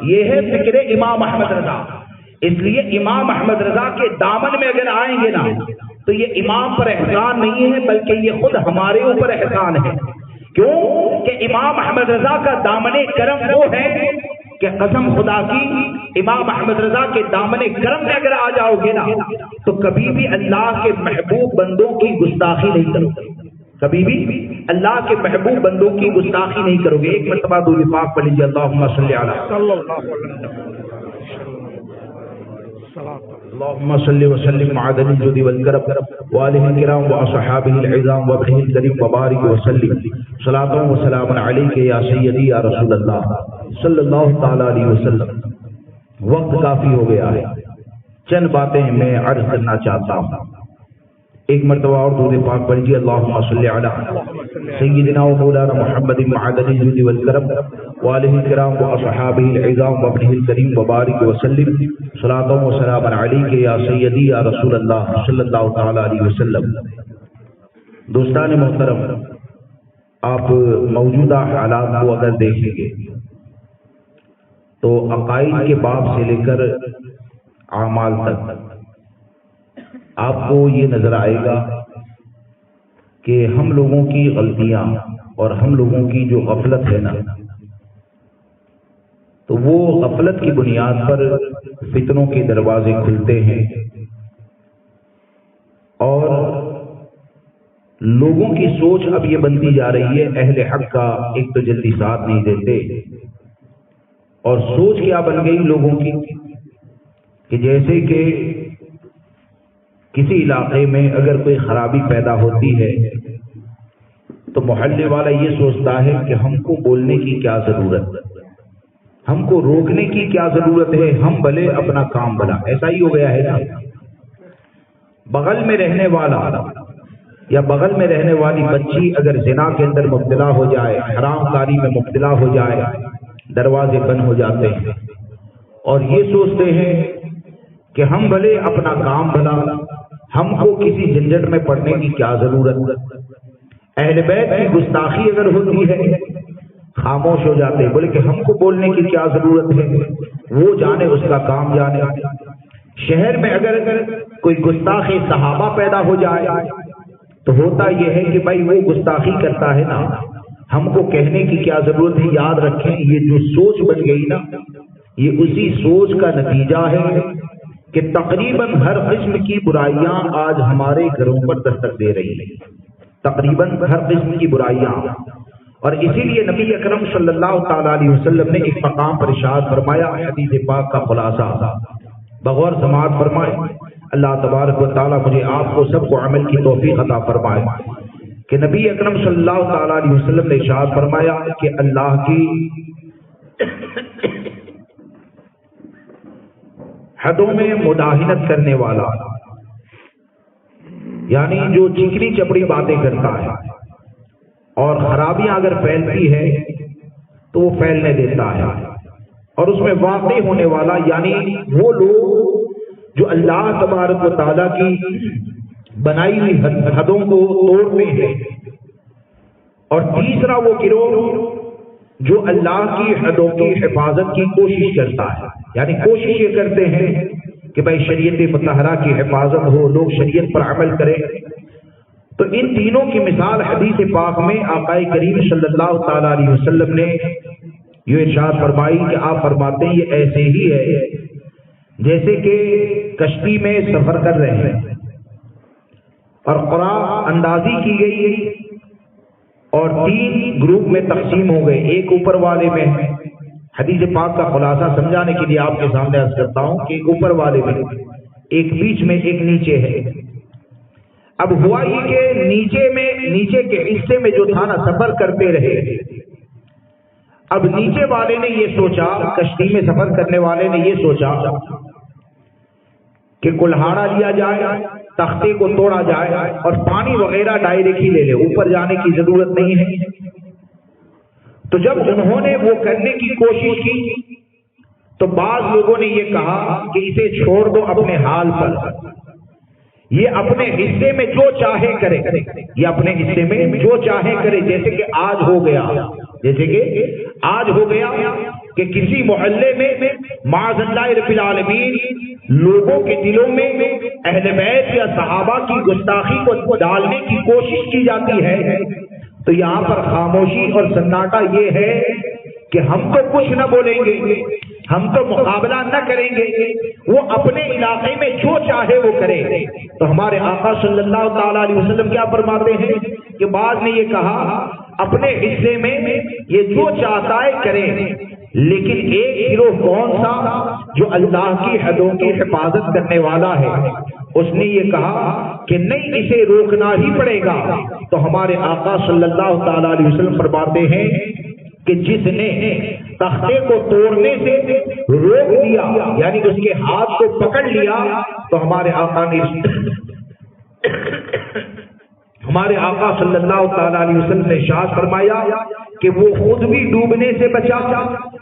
یہ ہے فکر امام احمد رضا۔ اس لیے امام احمد رضا کے دامن میں اگر آئیں گے نا تو یہ امام پر احسان نہیں ہے بلکہ یہ خود ہمارے اوپر احسان ہے۔ کیوں کہ امام احمد رضا کا دامن کرم وہ ہے کہ قسم خدا کی امام احمد رضا کے دامن کرم میں اگر آ جاؤ گے نا تو کبھی بھی اللہ کے محبوب بندوں کی گستاخی نہیں کرو گے، کبھی بھی اللہ کے محبوب بندوں کی گستاخی نہیں کرو گے۔ ایک مرتبہ درود پاک پڑھ لیجیے، اللہم صلی اللهم صل وسلم على الجود والكرم وآله الكرام وأصحابه العظام وابنه الكريم وبارك وسلم صلاة وسلام عليك يا سيدي يا رسول اللہ صلی اللہ تعالی علیہ وسلم۔ وقت کافی ہو گیا ہے، چند باتیں میں عرض کرنا چاہتا ہوں۔ ایک مرتبہ اور درود پاک پڑھیے، اللہم صلی علی سیدنا و مولانا محمد وعلى الجود والکرم وآلہ الکرام واصحابہ العظام وابنہ الکریم وبارک وسلم صلاۃ و سلام علیک یا سیدی یا رسول اللہ صلی اللہ تعالی علیہ وسلم۔ دوستان محترم، آپ موجودہ حالات کو اگر دیکھیں گے تو عقائد کے باب سے لے کر اعمال تک آپ کو یہ نظر آئے گا کہ ہم لوگوں کی غلطیاں اور ہم لوگوں کی جو غفلت ہے نا تو وہ غفلت کی بنیاد پر فتنوں کے دروازے کھلتے ہیں اور لوگوں کی سوچ اب یہ بنتی جا رہی ہے، اہل حق کا ایک تو جلدی ساتھ نہیں دیتے، اور سوچ کیا بن گئی لوگوں کی کہ جیسے کہ کسی علاقے میں اگر کوئی خرابی پیدا ہوتی ہے تو محلے والا یہ سوچتا ہے کہ ہم کو بولنے کی کیا ضرورت، ہم کو روکنے کی کیا ضرورت ہے، ہم بھلے اپنا کام بھلا۔ ایسا ہی ہو گیا ہے نا۔ بغل میں رہنے والا یا بغل میں رہنے والی بچی اگر زنا کے اندر مبتلا ہو جائے، حرام کاری میں مبتلا ہو جائے، دروازے بند ہو جاتے ہیں اور یہ سوچتے ہیں کہ ہم بھلے اپنا کام بھلا، ہم کو کسی جھنجٹ میں پڑنے کی کیا ضرورت۔ اہل بیت کی گستاخی اگر ہوتی ہے خاموش ہو جاتے، بولے کہ ہم کو بولنے کی کیا ضرورت ہے، وہ جانے اس کا کام جانے۔ شہر میں اگر کوئی گستاخی صحابہ پیدا ہو جائے تو ہوتا یہ ہے کہ بھائی وہ گستاخی کرتا ہے نا، ہم کو کہنے کی کیا ضرورت ہے۔ یاد رکھیں یہ جو سوچ بن گئی نا یہ اسی سوچ کا نتیجہ ہے کہ تقریباً ہر قسم کی برائیاں آج ہمارے گھروں پر دستک دے رہی ہیں، تقریباً ہر قسم کی برائیاں۔ اور اسی لیے نبی اکرم صلی اللہ تعالی علیہ وسلم نے ایک مقام پر ارشاد فرمایا، حدیث پاک کا خلاصہ بغور سماعت فرمائے، اللہ تبارک و تعالیٰ مجھے آپ کو سب کو عمل کی توفیق عطا فرمائے، کہ نبی اکرم صلی اللہ تعالی علیہ وسلم نے ارشاد فرمایا کہ اللہ کی حدوں میں مداہنت کرنے والا، یعنی جو چکنی چپڑی باتیں کرتا ہے اور خرابیاں اگر پھیلتی ہے تو وہ پھیلنے دیتا ہے، اور اس میں واقع ہونے والا یعنی وہ لوگ جو اللہ تبارک و تعالیٰ کی بنائی ہوئی حدوں کو توڑتے ہیں، اور تیسرا وہ گروہ جو اللہ کی حدوں کی حفاظت کی کوشش کرتا ہے، یعنی کوشش یہ کرتے ہیں کہ بھائی شریعت مطہرہ کی حفاظت ہو، لوگ شریعت پر عمل کریں۔ تو ان تینوں کی مثال حدیث پاک میں آقا کریم صلی اللہ تعالی علیہ وسلم نے یہ ارشاد فرمائی کہ آپ فرماتے ہیں یہ ایسے ہی ہے جیسے کہ کشتی میں سفر کر رہے ہیں اور قرآن اندازی کی گئی اور تین گروپ میں تقسیم ہو گئے، ایک اوپر والے میں ہے۔ حدیث پاک کا خلاصہ سمجھانے کے لیے آپ کے سامنے عرض کرتا ہوں کہ ایک اوپر والے میں، ایک بیچ میں، ایک نیچے ہے۔ اب ہوا یہ کہ نیچے کے حصے میں جو تھا نا، سفر کرتے رہے۔ اب نیچے والے نے یہ سوچا، کشتی میں سفر کرنے والے نے یہ سوچا کہ کلہاڑا لیا جائے، تختے کو توڑا جائے اور پانی وغیرہ ڈائریکٹ ہی لے لے، اوپر جانے کی ضرورت نہیں ہے۔ تو جب انہوں نے وہ کرنے کی کوشش کی تو بعض لوگوں نے یہ کہا کہ اسے چھوڑ دو اپنے حال پر، یہ اپنے حصے میں جو چاہے کرے، یہ اپنے حصے میں جو چاہے کرے۔ جیسے کہ آج ہو گیا کہ کسی محلے میں معاذ اللہ رب العالمین لوگوں کے دلوں میں اہل بیت یا صحابہ کی گستاخی کو ڈالنے کی کوشش کی جاتی ہے، تو یہاں پر خاموشی اور سناٹا یہ ہے کہ ہم تو کچھ نہ بولیں گے، ہم تو مقابلہ نہ کریں گے، وہ اپنے علاقے میں جو چاہے وہ کرے۔ تو ہمارے آقا صلی اللہ تعالی علیہ وسلم کیا فرماتے ہیں کہ بعض نے یہ کہا اپنے حصے میں یہ جو چاہتا ہے کرے، لیکن ایک گروہ کون سا جو اللہ کی حدوں کی حفاظت کرنے والا ہے، اس نے یہ کہا کہ نہیں، اسے روکنا ہی پڑے گا۔ تو ہمارے آقا صلی اللہ تعالی علیہ وسلم فرماتے ہیں کہ جس نے تختے کو توڑنے سے روک دیا، یعنی اس کے ہاتھ کو پکڑ لیا، تو ہمارے آقا صلی اللہ تعالی علیہ وسلم نے ارشاد فرمایا کہ وہ خود بھی ڈوبنے سے بچا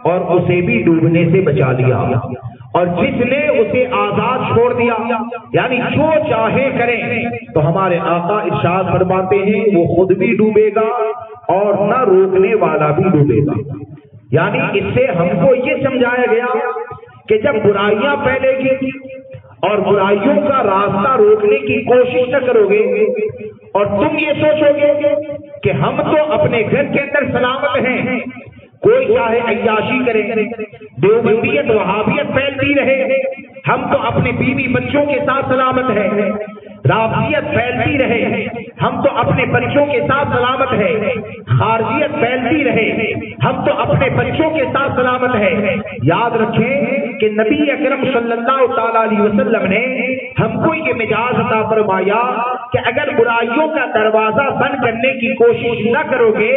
اور اسے بھی ڈوبنے سے بچا لیا، اور جس نے اسے آزاد چھوڑ دیا، یعنی جو چاہے کرے، تو ہمارے آقا ارشاد فرماتے ہیں وہ خود بھی ڈوبے گا اور نہ روکنے والا بھی ڈوبے گا۔ یعنی اس سے ہم کو یہ سمجھایا گیا کہ جب برائیاں پھیلے گی اور برائیوں کا راستہ روکنے کی کوشش نہ کرو گے اور تم یہ سوچو گے کہ ہم تو اپنے گھر کے اندر سلامت ہیں، کوئی چاہے عیاشی کرے، دیوبندیت وہابیت پھیلتی رہے، ہم تو اپنے بیوی بچوں کے ساتھ سلامت ہیں، رافضیت پھیلتی رہے، ہم تو اپنے بچوں کے ساتھ سلامت ہے، خارجیت پھیلتی رہے، ہم تو اپنے بچوں کے ساتھ سلامت ہے۔ یاد رکھیں کہ نبی اکرم صلی اللہ تعالی علیہ وسلم نے ہم کو یہ مجاز عطا فرمایا کہ اگر برائیوں کا دروازہ بند کرنے کی کوشش نہ کرو گے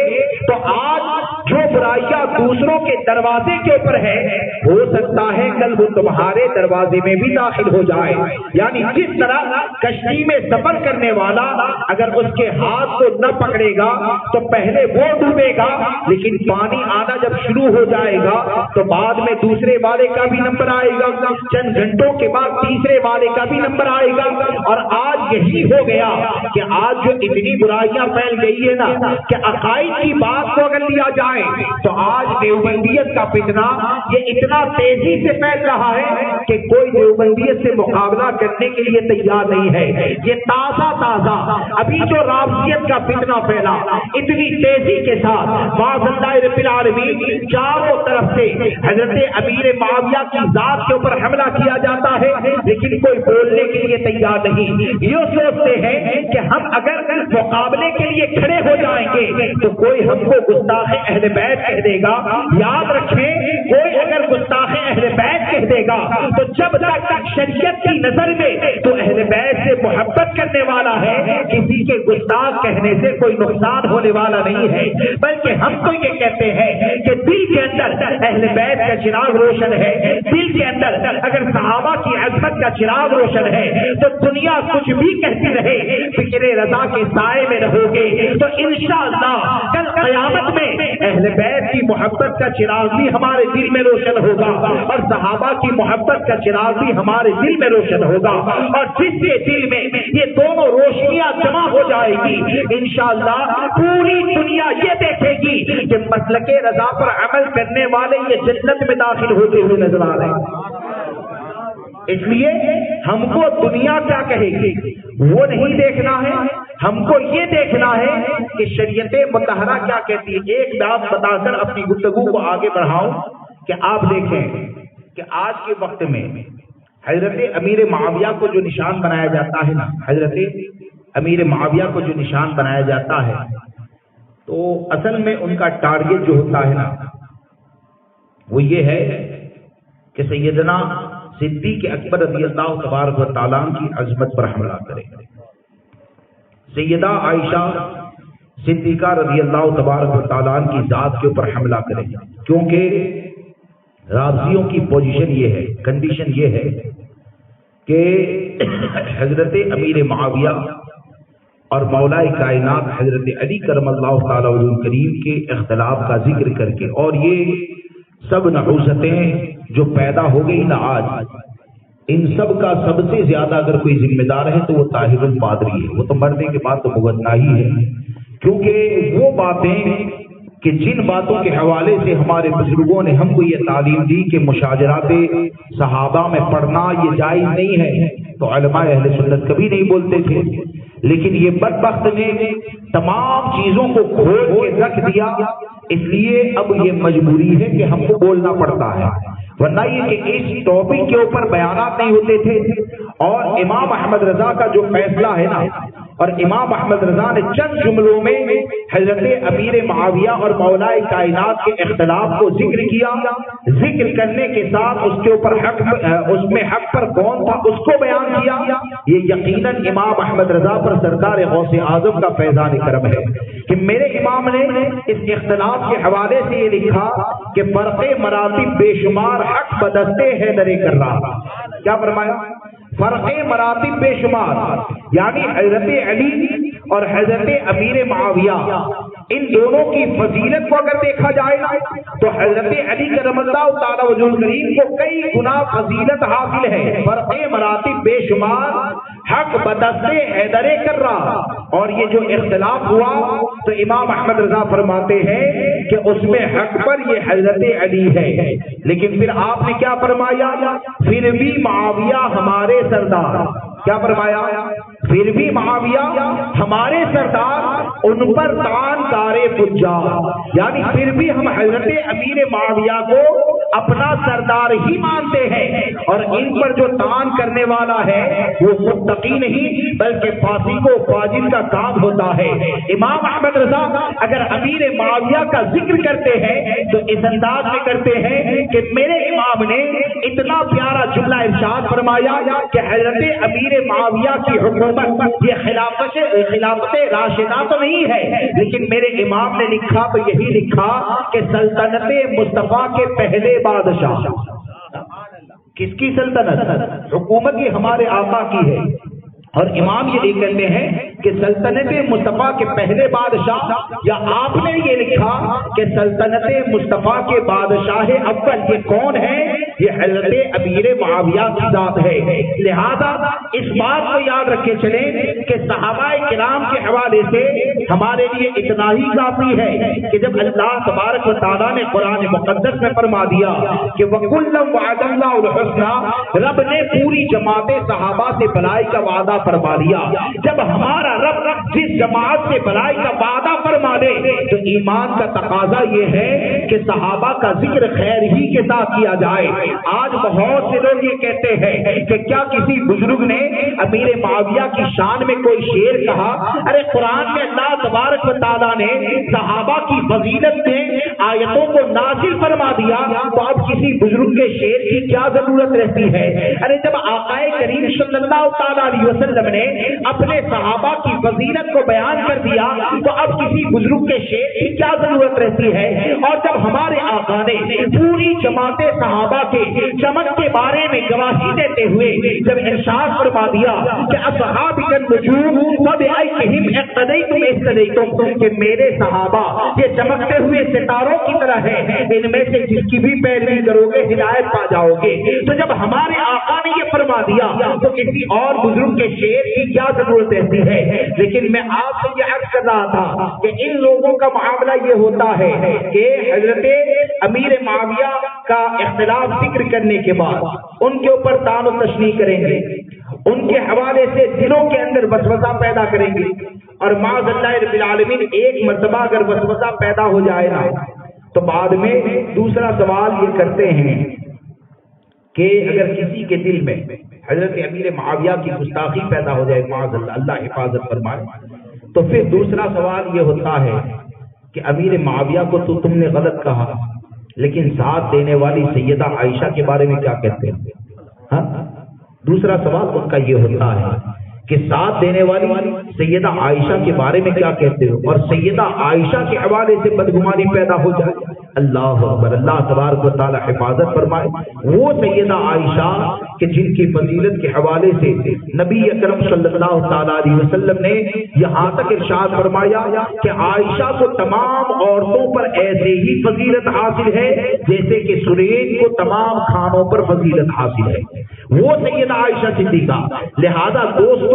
تو آج جو برائیاں دوسروں کے دروازے کے اوپر ہے، ہو سکتا ہے کل وہ تمہارے دروازے میں بھی داخل ہو جائے۔ یعنی جس طرح کشتی میں سفر کرنے والا اگر اس کے ہاتھ کو نہ پکڑے گا تو پہلے وہ ڈوبے گا، لیکن پانی آنا جب شروع ہو جائے گا تو بعد میں دوسرے والے کا بھی نمبر آئے گا، چند گھنٹوں کے بعد تیسرے والے کا بھی نمبر آئے گا۔ اور آج یہی ہو گیا کہ آج جو اتنی برائیاں پھیل گئی ہے نا کہ عقائد کی بات کو اگر لیا جائے تو آج دیوبندیت کا فتنہ یہ اتنا تیزی سے پھیل رہا ہے کہ کوئی دیوبندیت سے مقابلہ کرنے کے لیے تیار نہیں ہے۔ یہ تازہ ابھی جو رافضیت کا فتنہ پھیلا اتنی تیزی کے ساتھ معاذ اللہ رب العالمین چاروں طرف سے حضرت امیر معاویہ کی ذات کے اوپر حملہ کیا جاتا ہے، لیکن کوئی بولنے کے لیے تیار نہیں۔ یہ سوچتے ہیں کہ ہم اگر مقابلے کے لیے کھڑے ہو جائیں گے تو کوئی ہم کو گستاخ اہل بیت کہہ دے گا۔ یاد رکھیں کوئی اگر گستاخ اہل بیت کہہ دے گا تو جب تک شریعت کی نظر میں تو اہل بیت سے محبت کرنے والا ہے، کسی کے گستاخ کہنے سے کوئی نقصان ہونے والا نہیں ہے، بلکہ ہم تو یہ کہتے ہیں کہ دل کے اندر اہل بیت کا چراغ روشن ہے، دل کے اندر اگر صحابہ کی عظمت کا چراغ روشن ہے تو دنیا کچھ بھی کہتی رہے، فکر رضا کے سائے میں رہو گے تو انشاءاللہ کل قیامت میں اہل بیت کی محبت کا چراغ بھی ہمارے دل میں روشن ہوگا اور صحابہ کی محبت کا چراغ بھی ہمارے دل میں روشن ہوگا، اور جس کے دل میں یہ دونوں روشنیاں جمع ہو جائے آئے گی انشاءاللہ پوری دنیا یہ دیکھے گی کہ مسلک رضا پر عمل کرنے والے یہ جنت میں داخل ہوتے ہوئے نظر آ رہے ہیں۔ اس لیے ہم کو دنیا کیا کہے گی وہ نہیں دیکھنا ہے، ہم کو یہ دیکھنا ہے کہ شریعت مطہرہ کیا کہتی ہے۔ ایک بات بتا کر اپنی گفتگو کو آگے بڑھاؤں کہ آپ دیکھیں کہ آج کے وقت میں حضرت امیر معاویہ کو جو نشان بنایا جاتا ہے نا، حضرت امیر معاویہ کو جو نشان بنایا جاتا ہے، تو اصل میں ان کا ٹارگٹ جو ہوتا ہے نا وہ یہ ہے کہ سیدنا صدیق اکبر رضی اللہ تبارک و تعالیٰ کی عظمت پر حملہ کرے، سیدہ عائشہ صدیقہ رضی اللہ تبارک و تعالیٰ کی ذات کے اوپر حملہ کرے، کیونکہ رازیوں کی پوزیشن یہ ہے، کنڈیشن یہ ہے کہ حضرت امیر معاویہ اور مولا کائنات حضرت علی کرم اللہ تعالی وجہ کریم کے اختلاف کا ذکر کر کے، اور یہ سب نحوستیں جو پیدا ہو گئی نا آج، ان سب کا سب سے زیادہ اگر کوئی ذمہ دار ہے تو وہ طاہر القادری ہے، وہ تو مرنے کے بعد تو مغنا ہی ہے، کیونکہ وہ باتیں کہ جن باتوں کے حوالے سے ہمارے بزرگوں نے ہم کو یہ تعلیم دی کہ مشاجرات صحابہ میں پڑھنا یہ جائز نہیں ہے، تو علماء اہل سنت کبھی نہیں بولتے تھے، لیکن یہ بدبخت نے تمام چیزوں کو کھول کے رکھ دیا، اس لیے اب یہ مجبوری ہے کہ ہم کو بولنا پڑتا ہے، ورنہ یہ کہ اس ٹاپک کے اوپر بیانات نہیں ہوتے تھے۔ اور امام احمد رضا کا جو فیصلہ ہے نا، اور امام احمد رضا نے چند جملوں میں حضرت امیر معاویہ اور مولا کائنات کے اختلاف کو ذکر کیا، ذکر کرنے کے ساتھ اس کے اوپر حق، اس میں حق پر کون تھا اس کو بیان کیا، یہ یقیناً امام احمد رضا پر سرکار غوث اعظم کا فیضان کرم ہے کہ میرے امام نے اس اختلاف کے حوالے سے یہ لکھا کہ فرق مراتب بے شمار حق بدستے حیدر کر رہا۔ کیا فرمایا؟ فرق مراتب بے شمار، یعنی حضرت علی اور حضرت امیر معاویہ ان دونوں کی فضیلت کو اگر دیکھا جائے تو حضرت علی کرم اللہ تعالی وجہ کریم کو کئی گنا فضیلت حاصل ہے۔ فرق مراتب بے شمار حق بدستے حیدر کر رہا، اور یہ جو اختلاف ہوا تو امام احمد رضا فرماتے ہیں کہ اس میں حق پر یہ حضرت علی ہے، لیکن پھر آپ نے کیا فرمایا؟ پھر بھی معاویہ ہمارے سردار، کیا فرمایا؟ پھر بھی معاویہ ہمارے سردار، ان پر تان کارے فجار، یعنی پھر بھی ہم حضرت امیر معاویہ کو اپنا سردار ہی مانتے ہیں، اور ان پر جو تان کرنے والا ہے وہ متقی نہیں بلکہ فاسق و فاجر کا کام ہوتا ہے۔ امام احمد رضا اگر امیر معاویہ کا ذکر کرتے ہیں تو اس انداز میں کرتے ہیں کہ میرے امام نے اتنا پیارا جملہ ارشاد فرمایا کہ حضرت امیر معاویہ کی حکومت یہ خلافت راشدہ تو نہیں ہے، لیکن میرے امام نے لکھا تو یہی لکھا کہ سلطنت مصطفیٰ کے پہلے بادشاہ۔ کس کی سلطنت؟ حکومت یہ ہمارے آقا کی ہے، اور امام یہ کہتے ہیں کہ سلطنت مصطفیٰ کے پہلے بادشاہ، یا آپ نے یہ لکھا کہ سلطنت مصطفیٰ کے بادشاہ اول یہ کون ہے؟ یہ حضرت امیر معاویہ کی ذات ہے۔ لہذا اس بات کو یاد رکھے چلیں کہ صحابہ کرام کے حوالے سے ہمارے لیے اتنا ہی کافی ہے کہ جب اللہ تبارک و تعالیٰ نے قرآن مقدس میں فرما دیا کہ وَكُلًّا وَعَدَ اللَّهُ الْحُسْنَى، رب نے پوری جماعت صحابہ سے بھلائی کا وعدہ فرما دیا، جب ہمارا رب جس جماعت سے بھلائی کا وعدہ فرما دے تو ایمان کا تقاضا یہ ہے کہ صحابہ کا ذکر خیر ہی کے ساتھ کیا جائے۔ آج بہت سے لوگ یہ کہتے ہیں کہ کیا کسی بزرگ نے امیر معاویہ کی شان میں کوئی شعر کہا؟ ارے قرآن میں اللہ تبارک و تعالیٰ نے صحابہ کی فضیلت میں آیتوں کو نازل فرما دیا، تو اب کسی بزرگ کے شعر کی کیا ضرورت رہتی ہے؟ ارے جب آقا کریم صلی اللہ تعالیٰ علیہ وسلم نے اپنے صحابہ کی فضیلت کو بیان کر دیا تو اب کسی بزرگ کے شعر کی کیا ضرورت رہتی ہے؟ اور جب ہمارے آقا نے پوری جماعت صحابہ کے چمک کے بارے میں گواہی دیتے ہوئے جب ارشاد فرما دیا کہ اصحاب النجوم فبأيهم اقتديتم اهتديتم، کہ میرے صحابہ یہ چمکتے ہوئے ستاروں کی طرح ہیں، ان میں سے جس کی بھی پیروی کرو گے ہدایت پا جاؤ گے۔ تو جب ہمارے آقا نے یہ فرما دیا تو کسی اور بزرگ کے شعر کی کیا ضرورت رہتی ہے؟ لیکن میں آپ سے یہ عرض کر رہا تھا کہ ان لوگوں کا معاملہ یہ ہوتا ہے کہ حضرت امیر معاویہ کا اختلاف ذکر کرنے کے بعد ان کے اوپر طعن و تشنیع کریں گے، ان کے حوالے سے دلوں کے اندر وسوسہ پیدا کریں گے، اور معاذ اللہ رب العالمین ایک مرتبہ اگر وسوسہ پیدا ہو جائے نا تو بعد میں دوسرا سوال یہ کرتے ہیں کہ اگر کسی کے دل میں حضرت امیر معاویہ کی گستاخی پیدا ہو جائے، معاذ اللہ، اللہ حفاظت فرمائے، تو پھر دوسرا سوال یہ ہوتا ہے کہ امیر معاویہ کو تو تم نے غلط کہا، لیکن ساتھ دینے والی سیدہ عائشہ کے بارے میں کیا کہتے ہیں؟ ہاں، دوسرا سوال ان کا یہ ہوتا ہے کہ ساتھ دینے والی سیدہ عائشہ کے بارے میں کیا کہتے ہو، اور سیدہ عائشہ کے حوالے سے بدگمانی پیدا ہو جائے۔ اللہ اکبر، اللہ تبارک و تعالی حفاظت فرمائے۔ وہ سیدہ عائشہ کہ جن کی فضیلت کے حوالے سے نبی اکرم صلی اللہ تعالی علیہ وسلم نے یہاں تک ارشاد فرمایا کہ عائشہ کو تمام عورتوں پر ایسے ہی فضیلت حاصل ہے جیسے کہ سریج کو تمام خانوں پر فضیلت حاصل ہے، وہ سیدہ عائشہ صدیقہ۔ لہذا دوستو،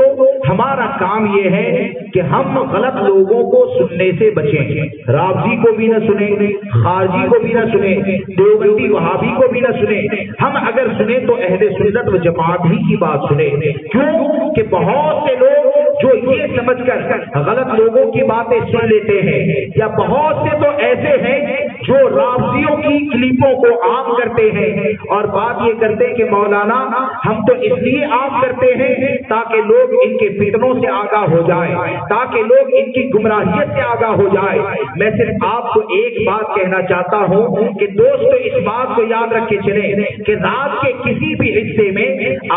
ہمارا کام یہ ہے کہ ہم غلط لوگوں کو سننے سے بچیں، رافضی کو بھی نہ سنیں، خارجی کو بھی نہ سنیں، دیوبندی وہابی کو بھی نہ سنیں، ہم اگر سنیں تو اہل سنت و جماعت ہی کی بات سنیں۔ کیوں کہ بہت سے لوگ جو یہ سمجھ کر غلط لوگوں کی باتیں سن لیتے ہیں، یا بہت سے تو ایسے ہیں جو رافضیوں کی کلپوں کو عام کرتے ہیں اور بات یہ کرتے ہیں کہ مولانا ہم تو اس لیے عام کرتے ہیں تاکہ لوگ ان کے فتنوں سے آگاہ ہو جائیں، تاکہ لوگ ان کی گمراہیت سے آگاہ ہو جائیں۔ میں صرف آپ کو ایک بات کہنا چاہتا ہوں کہ دوستو، اس بات کو یاد رکھ کے چلیں کہ رات کے کسی بھی حصے میں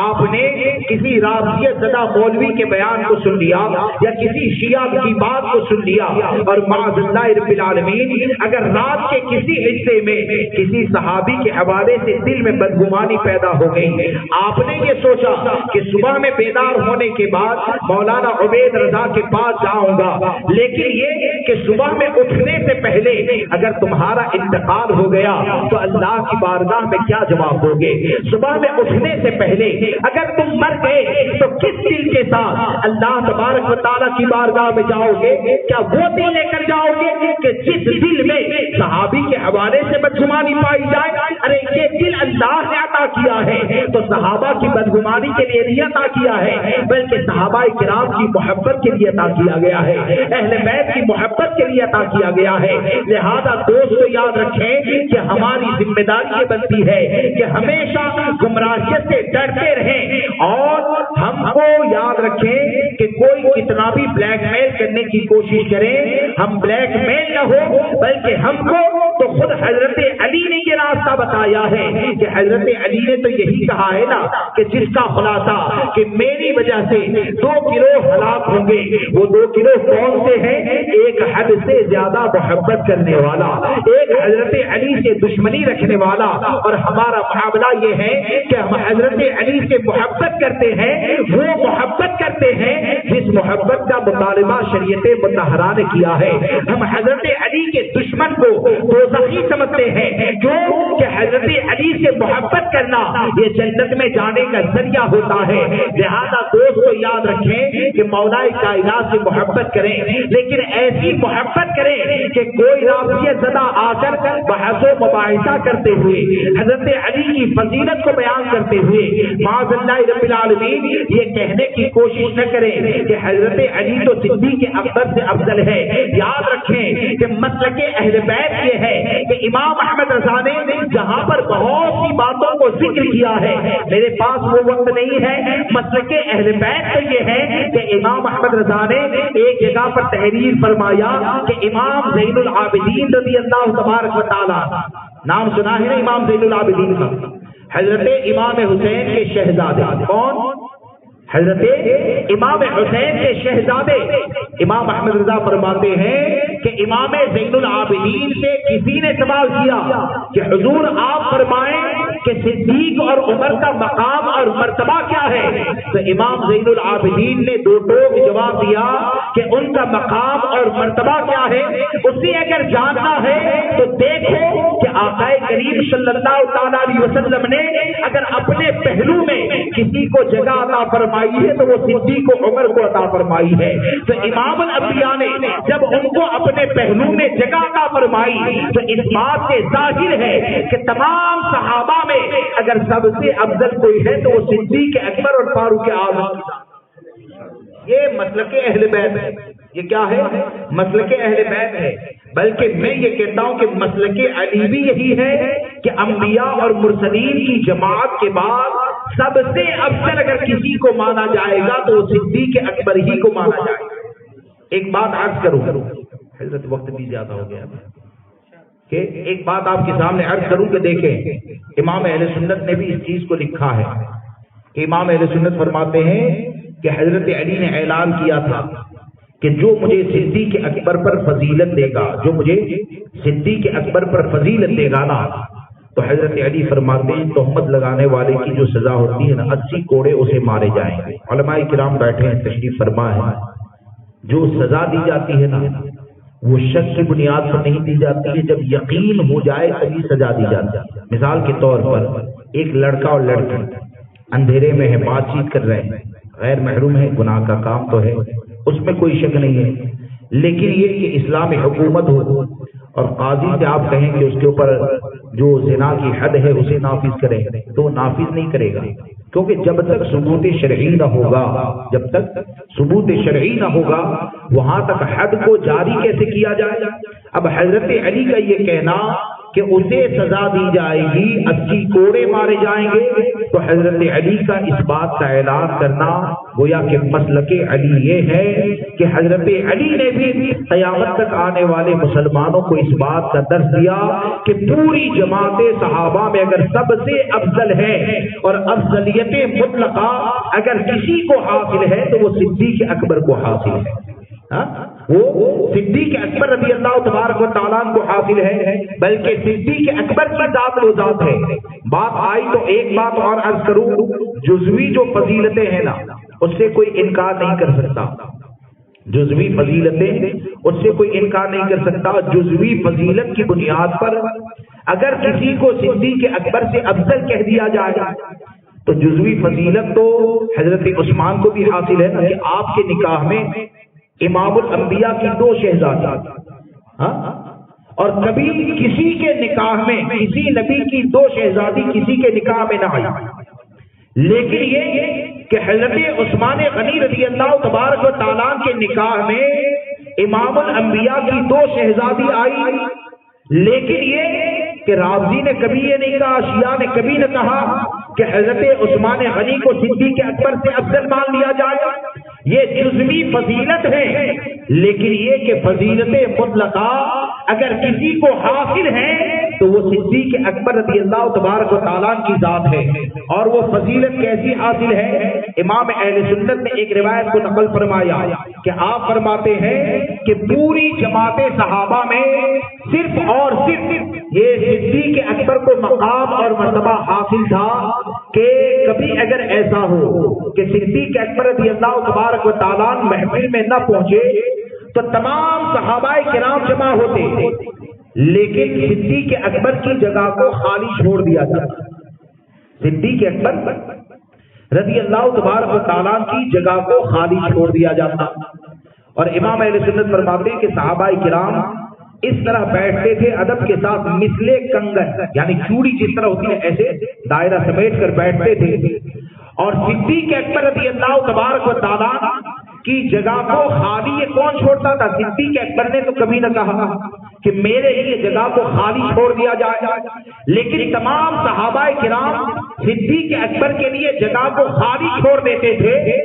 آپ نے کسی رافضیت زدہ مولوی کے بیان کو سن لیا یا کسی شیعہ کی بات کو سن لیا، اور معاذ اللہ رب العالمین اگر رات کے کسی حصے میں کسی صحابی کے حوالے سے دل میں بدگمانی پیدا ہو گئی، آپ نے یہ سوچا کہ صبح میں بیدار ہونے کے بعد مولانا عبید رضا کے پاس جاؤں گا، لیکن یہ کہ صبح میں اٹھنے سے پہلے اگر تمہارا انتقال ہو گیا تو اللہ کی بارگاہ میں کیا جواب دو گے؟ صبح میں اٹھنے سے پہلے اگر تم مر گئے تو کس دل کے ساتھ اللہ تبارک و تعالیٰ کی بارگاہ میں جاؤ گے؟ کیا وہ دل لے کر جاؤ گے کہ جس دل میں صحابی کے حوالے سے بدگمانی پائی جائے؟ ارے یہ دل اللہ نے عطا کیا ہے تو صحابہ کی بدگمانی کے لیے نہیں عطا کیا ہے، بلکہ صحابہ کرام کی محبت کے لیے عطا کیا گیا ہے، اہل بیت کی محبت کے لیے عطا کیا گیا ہے۔ لہذا دوستو یاد رکھیں کہ ہماری ذمہ داری یہ بنتی ہے کہ ہمیشہ گمراہیت سے ڈرتے رہیں، اور ہم کو یاد رکھیں کہ کوئی کتنا بھی بلیک میل کرنے کی کوشش کرے، ہم بلیک میل نہ ہو بلکہ ہم کو تو خود حضرت علی نے یہ راستہ بتایا ہے کہ حضرت علی نے تو یہی کہا ہے نا کہ جس کا خلاصہ کہ میری وجہ سے 2 گروہ ہلاک ہوں گے، وہ 2 گروہ کون سے ہیں؟ ایک حد سے زیادہ محبت کرنے والا، ایک حضرت علی سے دشمنی رکھنے والا، اور ہمارا معاملہ یہ ہے کہ ہم حضرت علی سے محبت کرتے ہیں، وہ محبت کرتے ہیں جس محبت کا مطالبہ شریعت مطہرہ نے کیا ہے۔ ہم حضرت علی کے دشمن کو دوزخی سمجھتے ہیں، کیوں کہ حضرت علی سے محبت کرنا یہ جنت میں جانے کا ذریعہ ہوتا ہے۔ لہذا دوستو یاد رکھیں کہ مولا کائنات سے محبت کریں، لیکن ایسی محبت کریں کہ کوئی رافضیت زدہ آ کر بحث و مباحثہ کرتے ہوئے حضرت علی کی فضیلت کو بیان کرتے ہوئے معاذ اللہ رب العالمین یہ کہنے کی کوشش نہ کریں کہ حضرت علی تو صدیق اکبر سے افضل ہے۔ یاد رکھیں کہ مسلک اہل بیت یہ ہے کہ امام احمد رضا نے جہاں پر بہت سی باتوں کو ذکر کیا ہے، میرے پاس وہ وقت نہیں ہے، مسلک اہل بیت تو یہ ہے کہ امام احمد رضا نے ایک جگہ پر تحریر فرمایا کہ امام زین العابدین رضی اللہ تبارک و تعالی، نام سنا ہے نا امام زین العابدین کا، حضرت امام حسین کے شہزادے، کون؟ حضرت امام حسین کے شہزادے امام احمد رضا فرماتے ہیں کہ امام زین العابدین سے کسی نے سوال کیا کہ حضور آپ فرمائیں کہ صدیق اور عمر کا مقام اور مرتبہ کیا ہے؟ تو امام زین العابدین نے 2 ٹوک جواب دیا کہ ان کا مقام اور مرتبہ کیا ہے، اسے اگر جاننا ہے تو دیکھو کہ آقا کریم صلی اللہ تعالیٰ علیہ وسلم نے اگر اپنے پہلو میں کسی کو جگہ عطا فرمائی ہے تو وہ صدیق و عمر کو عطا فرمائی ہے۔ تو امام الانبیاء نے جب ان کو اپنے پہلو میں جگہ عطا فرمائی تو اس بات سے ظاہر ہے کہ تمام صحابہ میں اگر سب سے افضل کوئی ہے تو وہ صدیق اکبر اور فاروق اعظم۔ یہ مسلک اہل بیت ہے۔ یہ کیا ہے؟ مسلک اہل بیت ہے۔ بلکہ میں یہ کہتا ہوں کہ مسلک علی بھی یہی ہے کہ انبیاء اور مرسلین کی جماعت کے بعد سب سے افضل اگر کسی کو مانا جائے گا تو وہ صدیق اکبر ہی کو مانا جائے گا۔ ایک بات عرض کروں، حضرت وقت بھی زیادہ ہو گیا کہ ایک بات آپ کے سامنے عرض کروں کہ دیکھیں امام اہل سنت نے بھی اس چیز کو لکھا ہے کہ امام اہل سنت فرماتے ہیں کہ حضرت علی نے اعلان کیا تھا کہ جو مجھے صدیق اکبر پر فضیلت دے گا، جو مجھے صدیق اکبر پر فضیلت دے گا نا، تو حضرت علی فرماتے ہیں تہمت لگانے والے کی جو سزا ہوتی ہے نا 80 کوڑے اسے مارے جائیں گے۔ علماء کرام بیٹھے ہیں، تشریف فرما ہے۔ جو سزا دی جاتی ہے نا وہ شک کی بنیاد پر نہیں دی جاتی ہے، جب یقین ہو جائے تبھی سزا دی جاتی ہے۔ مثال کے طور پر ایک لڑکا اور لڑکی اندھیرے میں ہے، بات چیت کر رہے ہیں، غیر محروم ہے، گناہ کا کام تو ہے، اس میں کوئی شک نہیں ہے، لیکن یہ کہ اسلامی حکومت ہو اور قاضی سے آپ کہیں کہ اس کے اوپر جو زنا کی حد ہے اسے نافذ کریں تو نافذ نہیں کرے گا، کیونکہ جب تک ثبوت شرعی نہ ہوگا، جب تک ثبوت شرعی نہ ہوگا وہاں تک حد کو جاری کیسے کیا جائے؟ اب حضرت علی کا یہ کہنا کہ اسے سزا دی جائے گی، 80 کوڑے مارے جائیں گے، تو حضرت علی کا اس بات کا اعلان کرنا گویا کہ مسلک علی یہ ہے کہ حضرت علی نے بھی قیامت تک آنے والے مسلمانوں کو اس بات کا درس دیا کہ پوری جماعت صحابہ میں اگر سب سے افضل ہے اور افضلیت مطلقہ اگر کسی کو حاصل ہے تو وہ صدیق اکبر کو حاصل ہے۔ وہ صدیق اکبر رضی اللہ تبارک و تعالیٰ کو حاصل ہے، بلکہ صدیق اکبر کی ذات وہ ذات ہے۔ بات آئی تو ایک بات اور عرض کروں، جزوی جو فضیلتیں ہیں نا اس سے کوئی انکار نہیں کر سکتا، جزوی فضیلتیں اس سے کوئی انکار نہیں کر سکتا۔ جزوی فضیلت کی بنیاد پر اگر کسی کو صدیق اکبر سے افضل کہہ دیا جائے تو جزوی فضیلت تو حضرت عثمان کو بھی حاصل ہے نا کہ آپ کے نکاح میں امام الانبیاء کی 2 شہزادی، اور کبھی کسی کے نکاح میں کسی نبی کی 2 شہزادی کسی کے نکاح میں نہ آئی، لیکن یہ کہ حضرت عثمان غنی رضی اللہ تبارک و تعالیٰ کے نکاح میں امام الانبیاء کی 2 شہزادی آئی، لیکن یہ کہ رابضی نے کبھی یہ نہیں کہا، شیعہ نے کبھی نہ کہا کہ حضرت عثمان غنی کو صدیق اکبر سے افضل مان لیا جائے۔ یہ جزوی فضیلت ہے، لیکن یہ کہ فضیلت مطلقہ اگر کسی کو حاصل ہے تو وہ صدیق اکبر رضی اللہ تبارک و تعالیٰ کی ذات ہے۔ اور وہ فضیلت کیسی حاصل ہے؟ امام اہل سنت نے ایک روایت کو نقل فرمایا کہ آپ فرماتے ہیں کہ پوری جماعت صحابہ میں صرف اور صرف یہ صدیق اکبر کو مقام اور مرتبہ حاصل تھا کہ کبھی اگر ایسا ہو کہ صدیق اکبر رضی اللہ تبارک و تعالیٰ محفل میں نہ پہنچے تو تمام صحابہ کرام جمع ہوتے، لیکن صدیق اکبر کی جگہ کو خالی چھوڑ دیا جاتا، صدیق اکبر رضی اللہ تبارک و تعالیٰ کی جگہ کو خالی چھوڑ دیا جاتا۔ اور امام اہل سنت فرماتے ہیں کہ صحابہ کرام اس طرح بیٹھتے تھے ادب کے ساتھ، مثل کنگن یعنی چوڑی جس طرح ہوتی ہے ایسے دائرہ سمیٹ کر بیٹھتے تھے، اور صدیق اکبر رضی اللہ تبارک و تعالیٰ کی جگہ کو خالی یہ کون چھوڑتا تھا؟ صدیق اکبر نے تو کبھی نہ کہا کہ میرے لیے جگہ کو خالی چھوڑ دیا جائے، لیکن تمام صحابہ کرام صدیق اکبر کے لیے جگہ کو خالی چھوڑ دیتے تھے،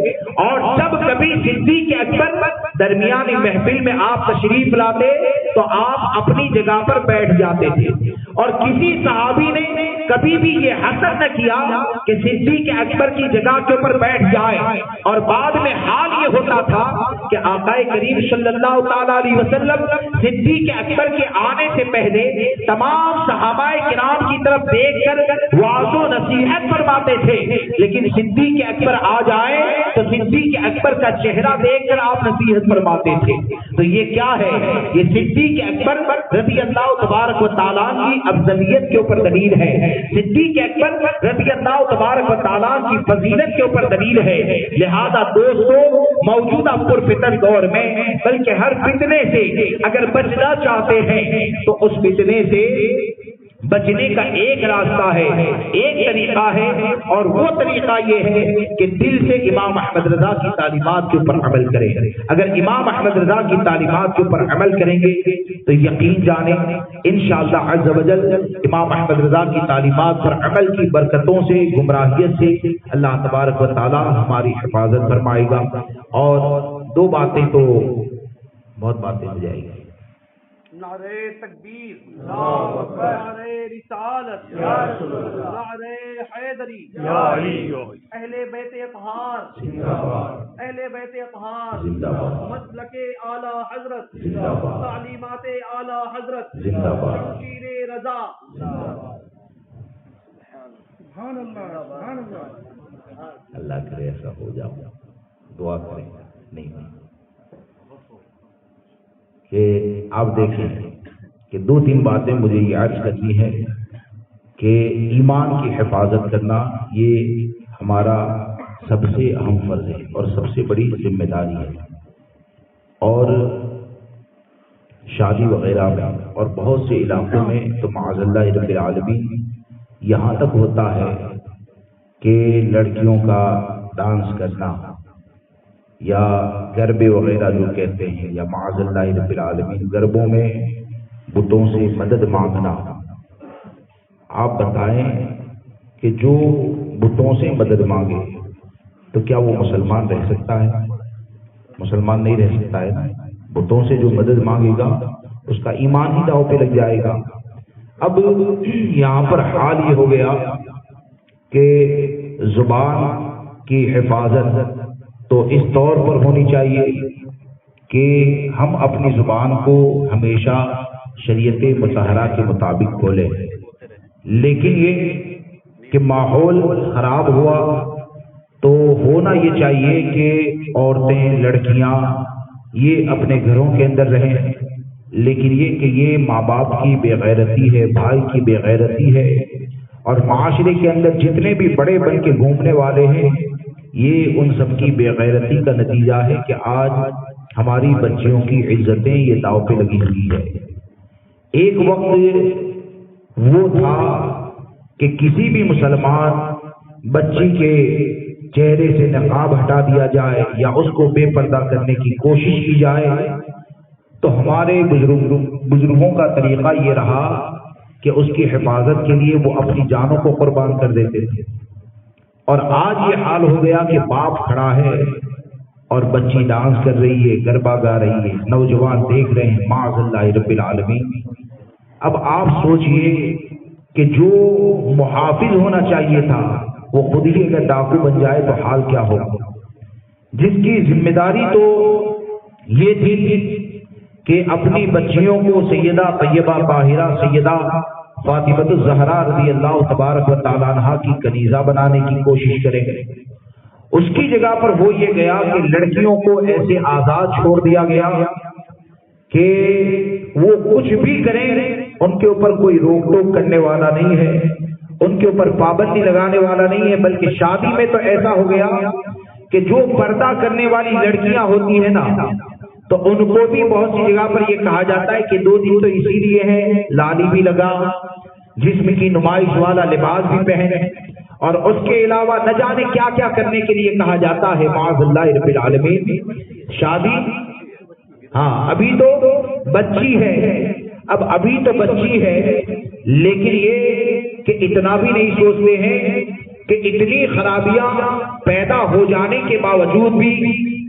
اور جب کبھی صدیق اکبر درمیانی محفل میں آپ تشریف لاتے تو آپ اپنی جگہ پر بیٹھ جاتے تھے، اور کسی صحابی نے کبھی بھی یہ حسد نہ کیا کہ صدیق اکبر کی جگہ کے اوپر بیٹھ جائے۔ اور بعد میں حال یہ ہوتا تھا کہ آقا کریم صلی اللہ تعالی علیہ وسلم صدیق اکبر کے آنے سے پہلے تمام صحابہ کرام کی طرف دیکھ کر وعظ و نصیحت فرماتے تھے، لیکن صدیق اکبر آ جائے تو صدیق اکبر کا چہرہ دیکھ کر آپ نصیحت فرماتے تھے. تو یہ کیا ہے؟ یہ صدیق اکبر رضی اللہ تبارک و تعالیٰ کی افضلیت کے اوپر دلیل ہے. صدیق اکبر رضی اللہ تبارک و تعالیٰ کی فضیلت کے اوپر دلیل ہے. لہذا دوستو موجودہ پرفتن دور میں بلکہ ہر فتنے سے اگر بچنا چاہتے ہیں تو اس فتنے سے بچنے کا ایک راستہ ہے، ایک طریقہ ہے، اور وہ طریقہ یہ ہے کہ دل سے امام احمد رضا کی تعلیمات کے اوپر عمل کریں. اگر امام احمد رضا کی تعلیمات کے اوپر عمل کریں گے تو یقین جانیں انشاءاللہ عز و جل امام احمد رضا کی تعلیمات پر عمل کی برکتوں سے، گمراہیت سے اللہ تبارک و تعالی ہماری حفاظت فرمائے گا. اور دو باتیں تو بہت باتیں ہو جائیں گی. نعرہ تکبیر، نعرہ رسالت، نعرہ حیدری، اہل بیت اطہار، اہل بیت اطہار، مسلک اعلی حضرت، تعلیمات اعلی حضرت، شمشیر رضا. سبحان اللہ، سبحان اللہ. اللہ کرے ایسا ہو جاؤ، دعا کریں. نہیں کہ آپ دیکھیں کہ دو تین باتیں مجھے یہ عرض کرنی ہے کہ ایمان کی حفاظت کرنا یہ ہمارا سب سے اہم فرض ہے اور سب سے بڑی ذمہ داری ہے. اور شادی وغیرہ میں اور بہت سے علاقوں میں تو معاذ اللہ رب العالمین یہاں تک ہوتا ہے کہ لڑکیوں کا ڈانس کرنا یا گربے وغیرہ جو کہتے ہیں، یا معاذ اللہ رب العالمین گربوں میں بتوں سے مدد مانگنا. آپ بتائیں کہ جو بتوں سے مدد مانگے تو کیا وہ مسلمان رہ سکتا ہے؟ مسلمان نہیں رہ سکتا ہے. بتوں سے جو مدد مانگے گا اس کا ایمان ہی داؤ پہ لگ جائے گا. اب یہاں پر حال یہ ہو گیا کہ زبان کی حفاظت تو اس طور پر ہونی چاہیے کہ ہم اپنی زبان کو ہمیشہ شریعت مطہرہ کے مطابق کھولیں. لیکن یہ کہ ماحول خراب ہوا تو ہونا یہ چاہیے کہ عورتیں، لڑکیاں یہ اپنے گھروں کے اندر رہیں. لیکن یہ کہ یہ ماں باپ کی بے غیرتی ہے، بھائی کی بے غیرتی ہے، اور معاشرے کے اندر جتنے بھی بڑے بن کے گھومنے والے ہیں یہ ان سب کی بے غیرتی کا نتیجہ ہے کہ آج ہماری بچیوں کی عزتیں یہ داؤ پہ لگی ہوئی ہے. ایک وقت وہ تھا کہ کسی بھی مسلمان بچی کے چہرے سے نقاب ہٹا دیا جائے یا اس کو بے پردہ کرنے کی کوشش کی جائے تو ہمارے بزرگوں کا طریقہ یہ رہا کہ اس کی حفاظت کے لیے وہ اپنی جانوں کو قربان کر دیتے تھے. اور آج یہ حال ہو گیا کہ باپ کھڑا ہے اور بچی ڈانس کر رہی ہے، گربا گا رہی ہے، نوجوان دیکھ رہے ہیں، معاذ اللہ رب العالمین. اب آپ سوچئے کہ جو محافظ ہونا چاہیے تھا وہ خود ہی اگر ڈاکو بن جائے تو حال کیا ہوگا. جس کی ذمہ داری تو یہ تھی کہ اپنی بچیوں کو سیدہ طیبہ طاہرہ سیدہ فاطمہ الزہرا رضی اللہ تبارک و تعالیٰ عنہا کی کنیزہ بنانے کی کوشش کریں گے، اس کی جگہ پر وہ یہ گیا کہ لڑکیوں کو ایسے آزاد چھوڑ دیا گیا کہ وہ کچھ بھی کریں، ان کے اوپر کوئی روک ٹوک کرنے والا نہیں ہے، ان کے اوپر پابندی لگانے والا نہیں ہے. بلکہ شادی میں تو ایسا ہو گیا کہ جو پردہ کرنے والی لڑکیاں ہوتی ہیں نا تو ان کو بھی بہت سی جگہ پر یہ کہا جاتا ہے کہ 2 دن تو اسی لیے ہے، لالی بھی لگا، جسم کی نمائش والا لباس بھی پہنے، اور اس کے علاوہ نہ جانے کیا کیا کرنے کے لیے کہا جاتا ہے. معاذ اللہ رب العالمین شادی ہاں ابھی تو بچی ہے، اب ابھی تو بچی ہے، لیکن یہ کہ اتنا بھی نہیں سوچتے ہیں کہ اتنی خرابیاں پیدا ہو جانے کے باوجود بھی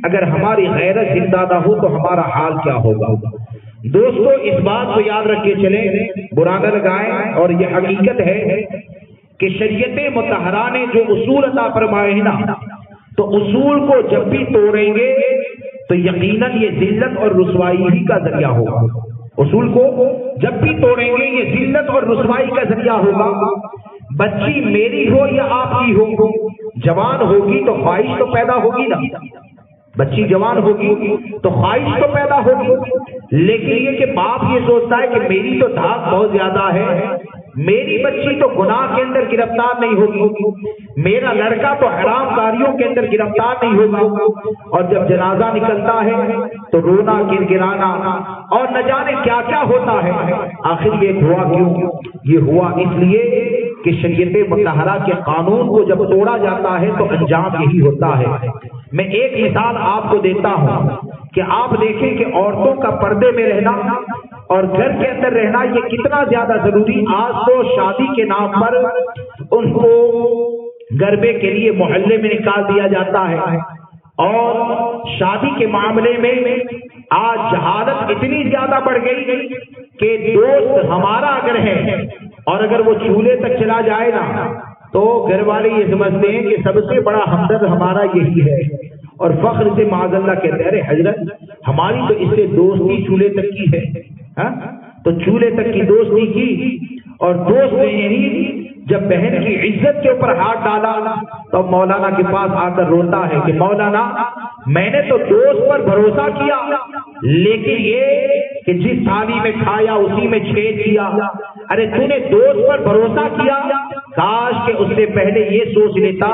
اگر ہماری غیرت زندہ نہ ہو تو ہمارا حال کیا ہوگا. دوستو اس بات کو یاد رکھ کے چلیں، برا نہ لگائیں، اور یہ حقیقت ہے کہ شریعت مطہرہ نے جو اصول عطا فرمائے ہیں نا تو اصول کو جب بھی توڑیں گے تو یقیناً یہ ذلت اور رسوائی ہی کا ذریعہ ہوگا. اصول کو جب بھی توڑیں گے یہ ذلت اور رسوائی کا ذریعہ ہوگا. بچی میری ہو یا آپ کی ہو، جوان ہوگی تو خواہش تو پیدا ہوگی نا، بچی جوان ہوگی تو خواہش تو پیدا ہوگی، لیکن یہ کہ باپ یہ سوچتا ہے کہ میری تو دھاک بہت زیادہ ہے، میری بچی تو گناہ کے اندر گرفتار نہیں ہوگی، میرا لڑکا تو حرام کاریوں کے اندر گرفتار نہیں ہوگا، اور جب جنازہ نکلتا ہے تو رونا گڑگڑانا اور نہ جانے کیا کیا ہوتا ہے۔ آخر یہ ہوا کیوں؟ یہ ہوا اس لیے کہ شریعت مطہرہ کے قانون کو جب توڑا جاتا ہے تو انجام یہی ہوتا ہے۔ میں ایک مثال آپ کو دیتا ہوں کہ آپ دیکھیں کہ عورتوں کا پردے میں رہنا اور گھر کے اندر رہنا یہ کتنا زیادہ ضروری۔ آج تو شادی کے نام پر ان کو گربے کے لیے محلے میں نکال دیا جاتا ہے، اور شادی کے معاملے میں آج جہالت اتنی زیادہ بڑھ گئی کہ دوست ہمارا اگر ہے اور اگر وہ چولہے تک چلا جائے نا تو گھر والے یہ سمجھتے ہیں کہ سب سے بڑا ہمدرد ہمارا یہی ہے، اور فخر سے معاذ اللہ کہتے ہیں ارے حضرت ہماری تو اس سے دوستی چولہے تک کی ہے، تو چولہے تک کی دوستی کی، اور دوست نے یہی جب بہن کی عزت کے اوپر ہاتھ ڈالا تو مولانا کے پاس آ کر روتا ہے کہ مولانا میں نے تو دوست پر بھروسہ کیا، لیکن یہ کہ جس تھالی میں کھایا اسی میں چھید کیا۔ ارے تو نے دوست پر بھروسہ کیا، کاش کہ اس سے پہلے یہ سوچ لیتا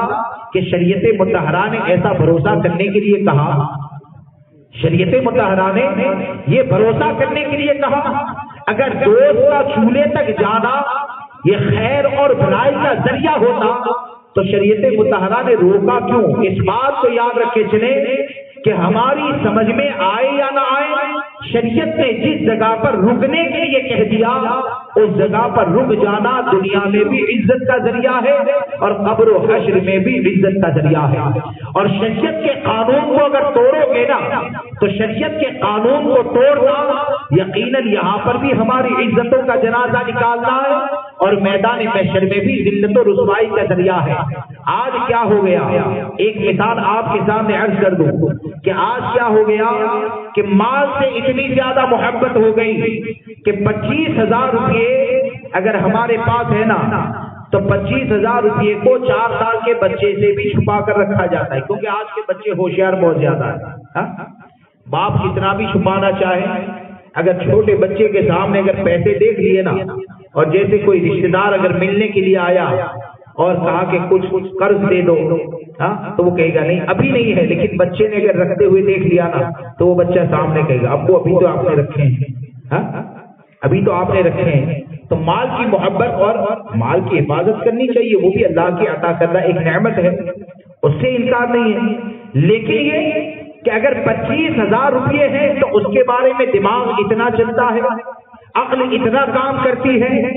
کہ شریعت مطہرہ نے ایسا بھروسہ کرنے کے لیے کہا، شریعت مطہرہ نے یہ بھروسہ کرنے کے لیے کہا۔ اگر دوست کا چولہے تک جانا یہ خیر اور بھلائی کا ذریعہ ہوتا تو شریعت مطہرہ نے روکا کیوں؟ اس بات کو یاد رکھے چلیں کہ ہماری سمجھ میں آئے یا نہ آئے، شریعت نے جس جگہ پر رکنے کے لیے کہہ دیا اس جگہ پر رک جانا دنیا میں بھی عزت کا ذریعہ ہے اور قبر و حشر میں بھی عزت کا ذریعہ ہے۔ اور شریعت کے قانون کو اگر توڑو گے نا تو شریعت کے قانون کو توڑنا یقیناً یہاں پر بھی ہماری عزتوں کا جنازہ نکالنا ہے اور میدان محشر میں بھی ذلت و رسوائی کا ذریعہ ہے۔ آج کیا ہو گیا؟ ایک مثال آپ کے سامنے عرض کر دوں کہ آج کیا ہو گیا کہ مال سے اتنی زیادہ محبت ہو گئی کہ 25,000 روپئے اگر ہمارے پاس ہے نا تو 25,000 روپئے کو 4 سال کے بچے سے بھی چھپا کر رکھا جاتا ہے، کیونکہ آج کے بچے ہوشیار بہت زیادہ ہے۔ باپ کتنا بھی چھپانا چاہے، اگر چھوٹے بچے کے سامنے اگر پیسے دیکھ لیے نا، اور جیسے کوئی رشتہ دار اگر ملنے کے لیے آیا اور کہا کہ کچھ قرض دے دو، تو وہ کہے گا نہیں ابھی نہیں ہے، لیکن بچے نے اگر رکھتے ہوئے دیکھ لیا نا تو وہ بچہ سامنے کہے گا ابو ابھی تو آپ نے رکھے ہیں، ابھی تو آپ نے رکھے ہیں۔ تو مال کی محبت اور مال کی حفاظت کرنی چاہیے، وہ بھی اللہ کی عطا کردہ ایک نعمت ہے، اس سے انکار نہیں ہے، لیکن یہ کہ اگر 25,000 روپئے ہیں تو اس کے بارے میں دماغ اتنا چلتا ہے، عقل اتنا کام کرتی ہے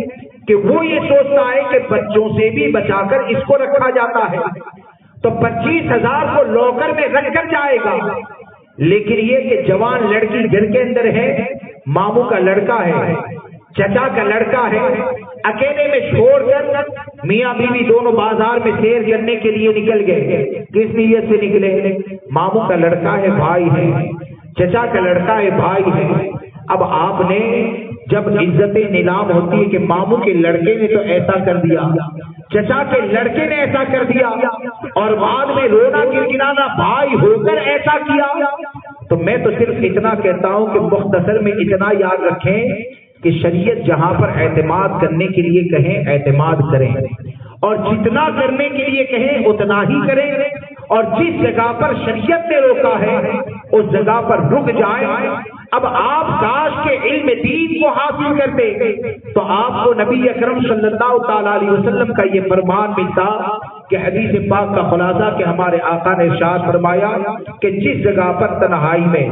کہ وہ یہ سوچتا ہے کہ بچوں سے بھی بچا کر اس کو رکھا جاتا ہے، تو 25,000 کو لوکر میں رکھ کر جائے گا، لیکن یہ کہ جوان لڑکی گھر کے اندر ہے، ماموں کا لڑکا ہے، چچا کا لڑکا ہے، اکیلے میں چھوڑ کر میاں بیوی دونوں بازار میں سیر کرنے کے لیے نکل گئے۔ کس نیت سے نکلے؟ ماموں کا لڑکا ہے، بھائی ہے، چچا کا لڑکا ہے، بھائی ہے۔ اب آپ نے جب عزت نیلام ہوتی ہے کہ ماموں کے لڑکے نے تو ایسا کر دیا، چچا کے لڑکے نے ایسا کر دیا، اور بعد میں رونا گڑگڑانا بھائی ہو کر ایسا کیا، تو میں تو صرف اتنا کہتا ہوں کہ مختصر میں اتنا یاد رکھیں کہ شریعت جہاں پر اعتماد کرنے کے لیے کہیں اعتماد کریں، اور جتنا کرنے کے لیے کہیں اتنا ہی کریں، اور جس جگہ پر شریعت نے روکا ہے اس جگہ پر رک جائیں۔ اب آپ کاش کے علم دین کو حاصل کرتے تو آپ کو نبی اکرم صلی اللہ تعالی علیہ وسلم کا یہ فرمان ملتا کہ حدیث پاک کا خلاصہ کہ ہمارے آقا نے ارشاد فرمایا کہ جس جگہ پر تنہائی میں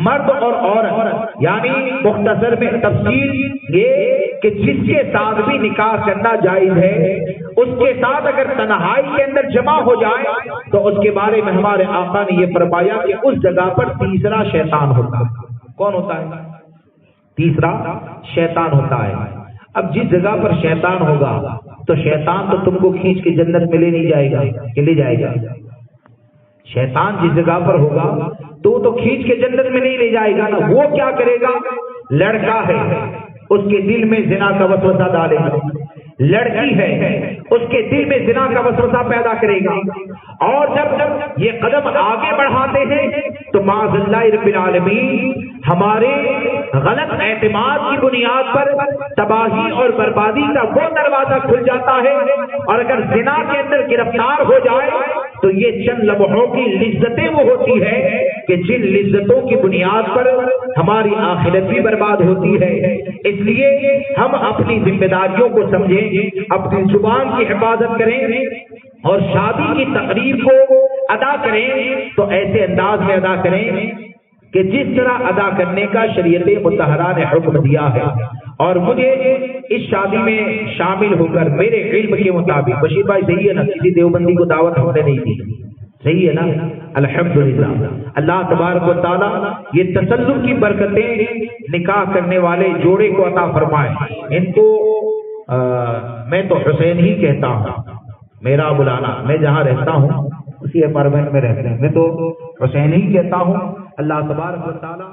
مرد اور عورت، یعنی مختصر میں تفصیل یہ کہ جس کے ساتھ بھی نکاح کرنا جائز ہے اس کے ساتھ اگر تنہائی کے اندر جمع ہو جائے تو اس کے بارے میں ہمارے آقا نے یہ فرمایا کہ اس جگہ پر تیسرا شیطان ہوتا ہے۔ کون ہوتا ہے؟ تیسرا شیطان ہوتا ہے۔ اب جس جگہ پر شیطان ہوگا تو شیطان تو تم کو کھینچ کے جنت میں لے نہیں جائے گا، کہ لے جائے گا؟ شیطان جس جگہ پر ہوگا تو کھینچ کے جنت میں نہیں لے جائے گا نا، وہ کیا کرے گا؟ لڑکا ہے اس کے دل میں زنا کا وسوسہ ڈالے گا، لڑکی ہے اس کے دل میں زنا کا وسوسہ پیدا کرے گا، اور جب یہ قدم آگے بڑھاتے ہیں تو معاذ اللہ رب العالمین ہمارے غلط اعتماد کی بنیاد پر تباہی اور بربادی کا وہ دروازہ کھل جاتا ہے، اور اگر زنا کے اندر گرفتار ہو جائے تو یہ چند لمحوں کی لذتیں وہ ہوتی ہے کہ جن لذتوں کی بنیاد پر ہماری آخرت بھی برباد ہوتی ہے۔ اس لیے ہم اپنی ذمہ داریوں کو سمجھیں، اپنی زبان کی حفاظت کریں، اور شادی کی تقریب کو ادا کریں تو ایسے انداز میں ادا کریں کہ جس طرح ادا کرنے کا شریعت مطہرہ نے حکم دیا ہے۔ اور مجھے اس شادی میں شامل ہو کر میرے علم کے مطابق، بشیر بھائی صحیح ہے نا، کسی دیوبندی کو دعوت ہم نے نہیں دی، صحیح ہے نا؟ الحمدللہ اللہ تبارک و تعالیٰ یہ تسلط کی برکتیں نکاح کرنے والے جوڑے کو عطا فرمائے۔ ان کو میں تو حسین ہی کہتا ہوں، میرا بلانا، میں جہاں رہتا ہوں اسی اپارٹمنٹ میں رہتے ہیں، میں تو حسین ہی کہتا ہوں۔ اللہ تبارک و تعالیٰ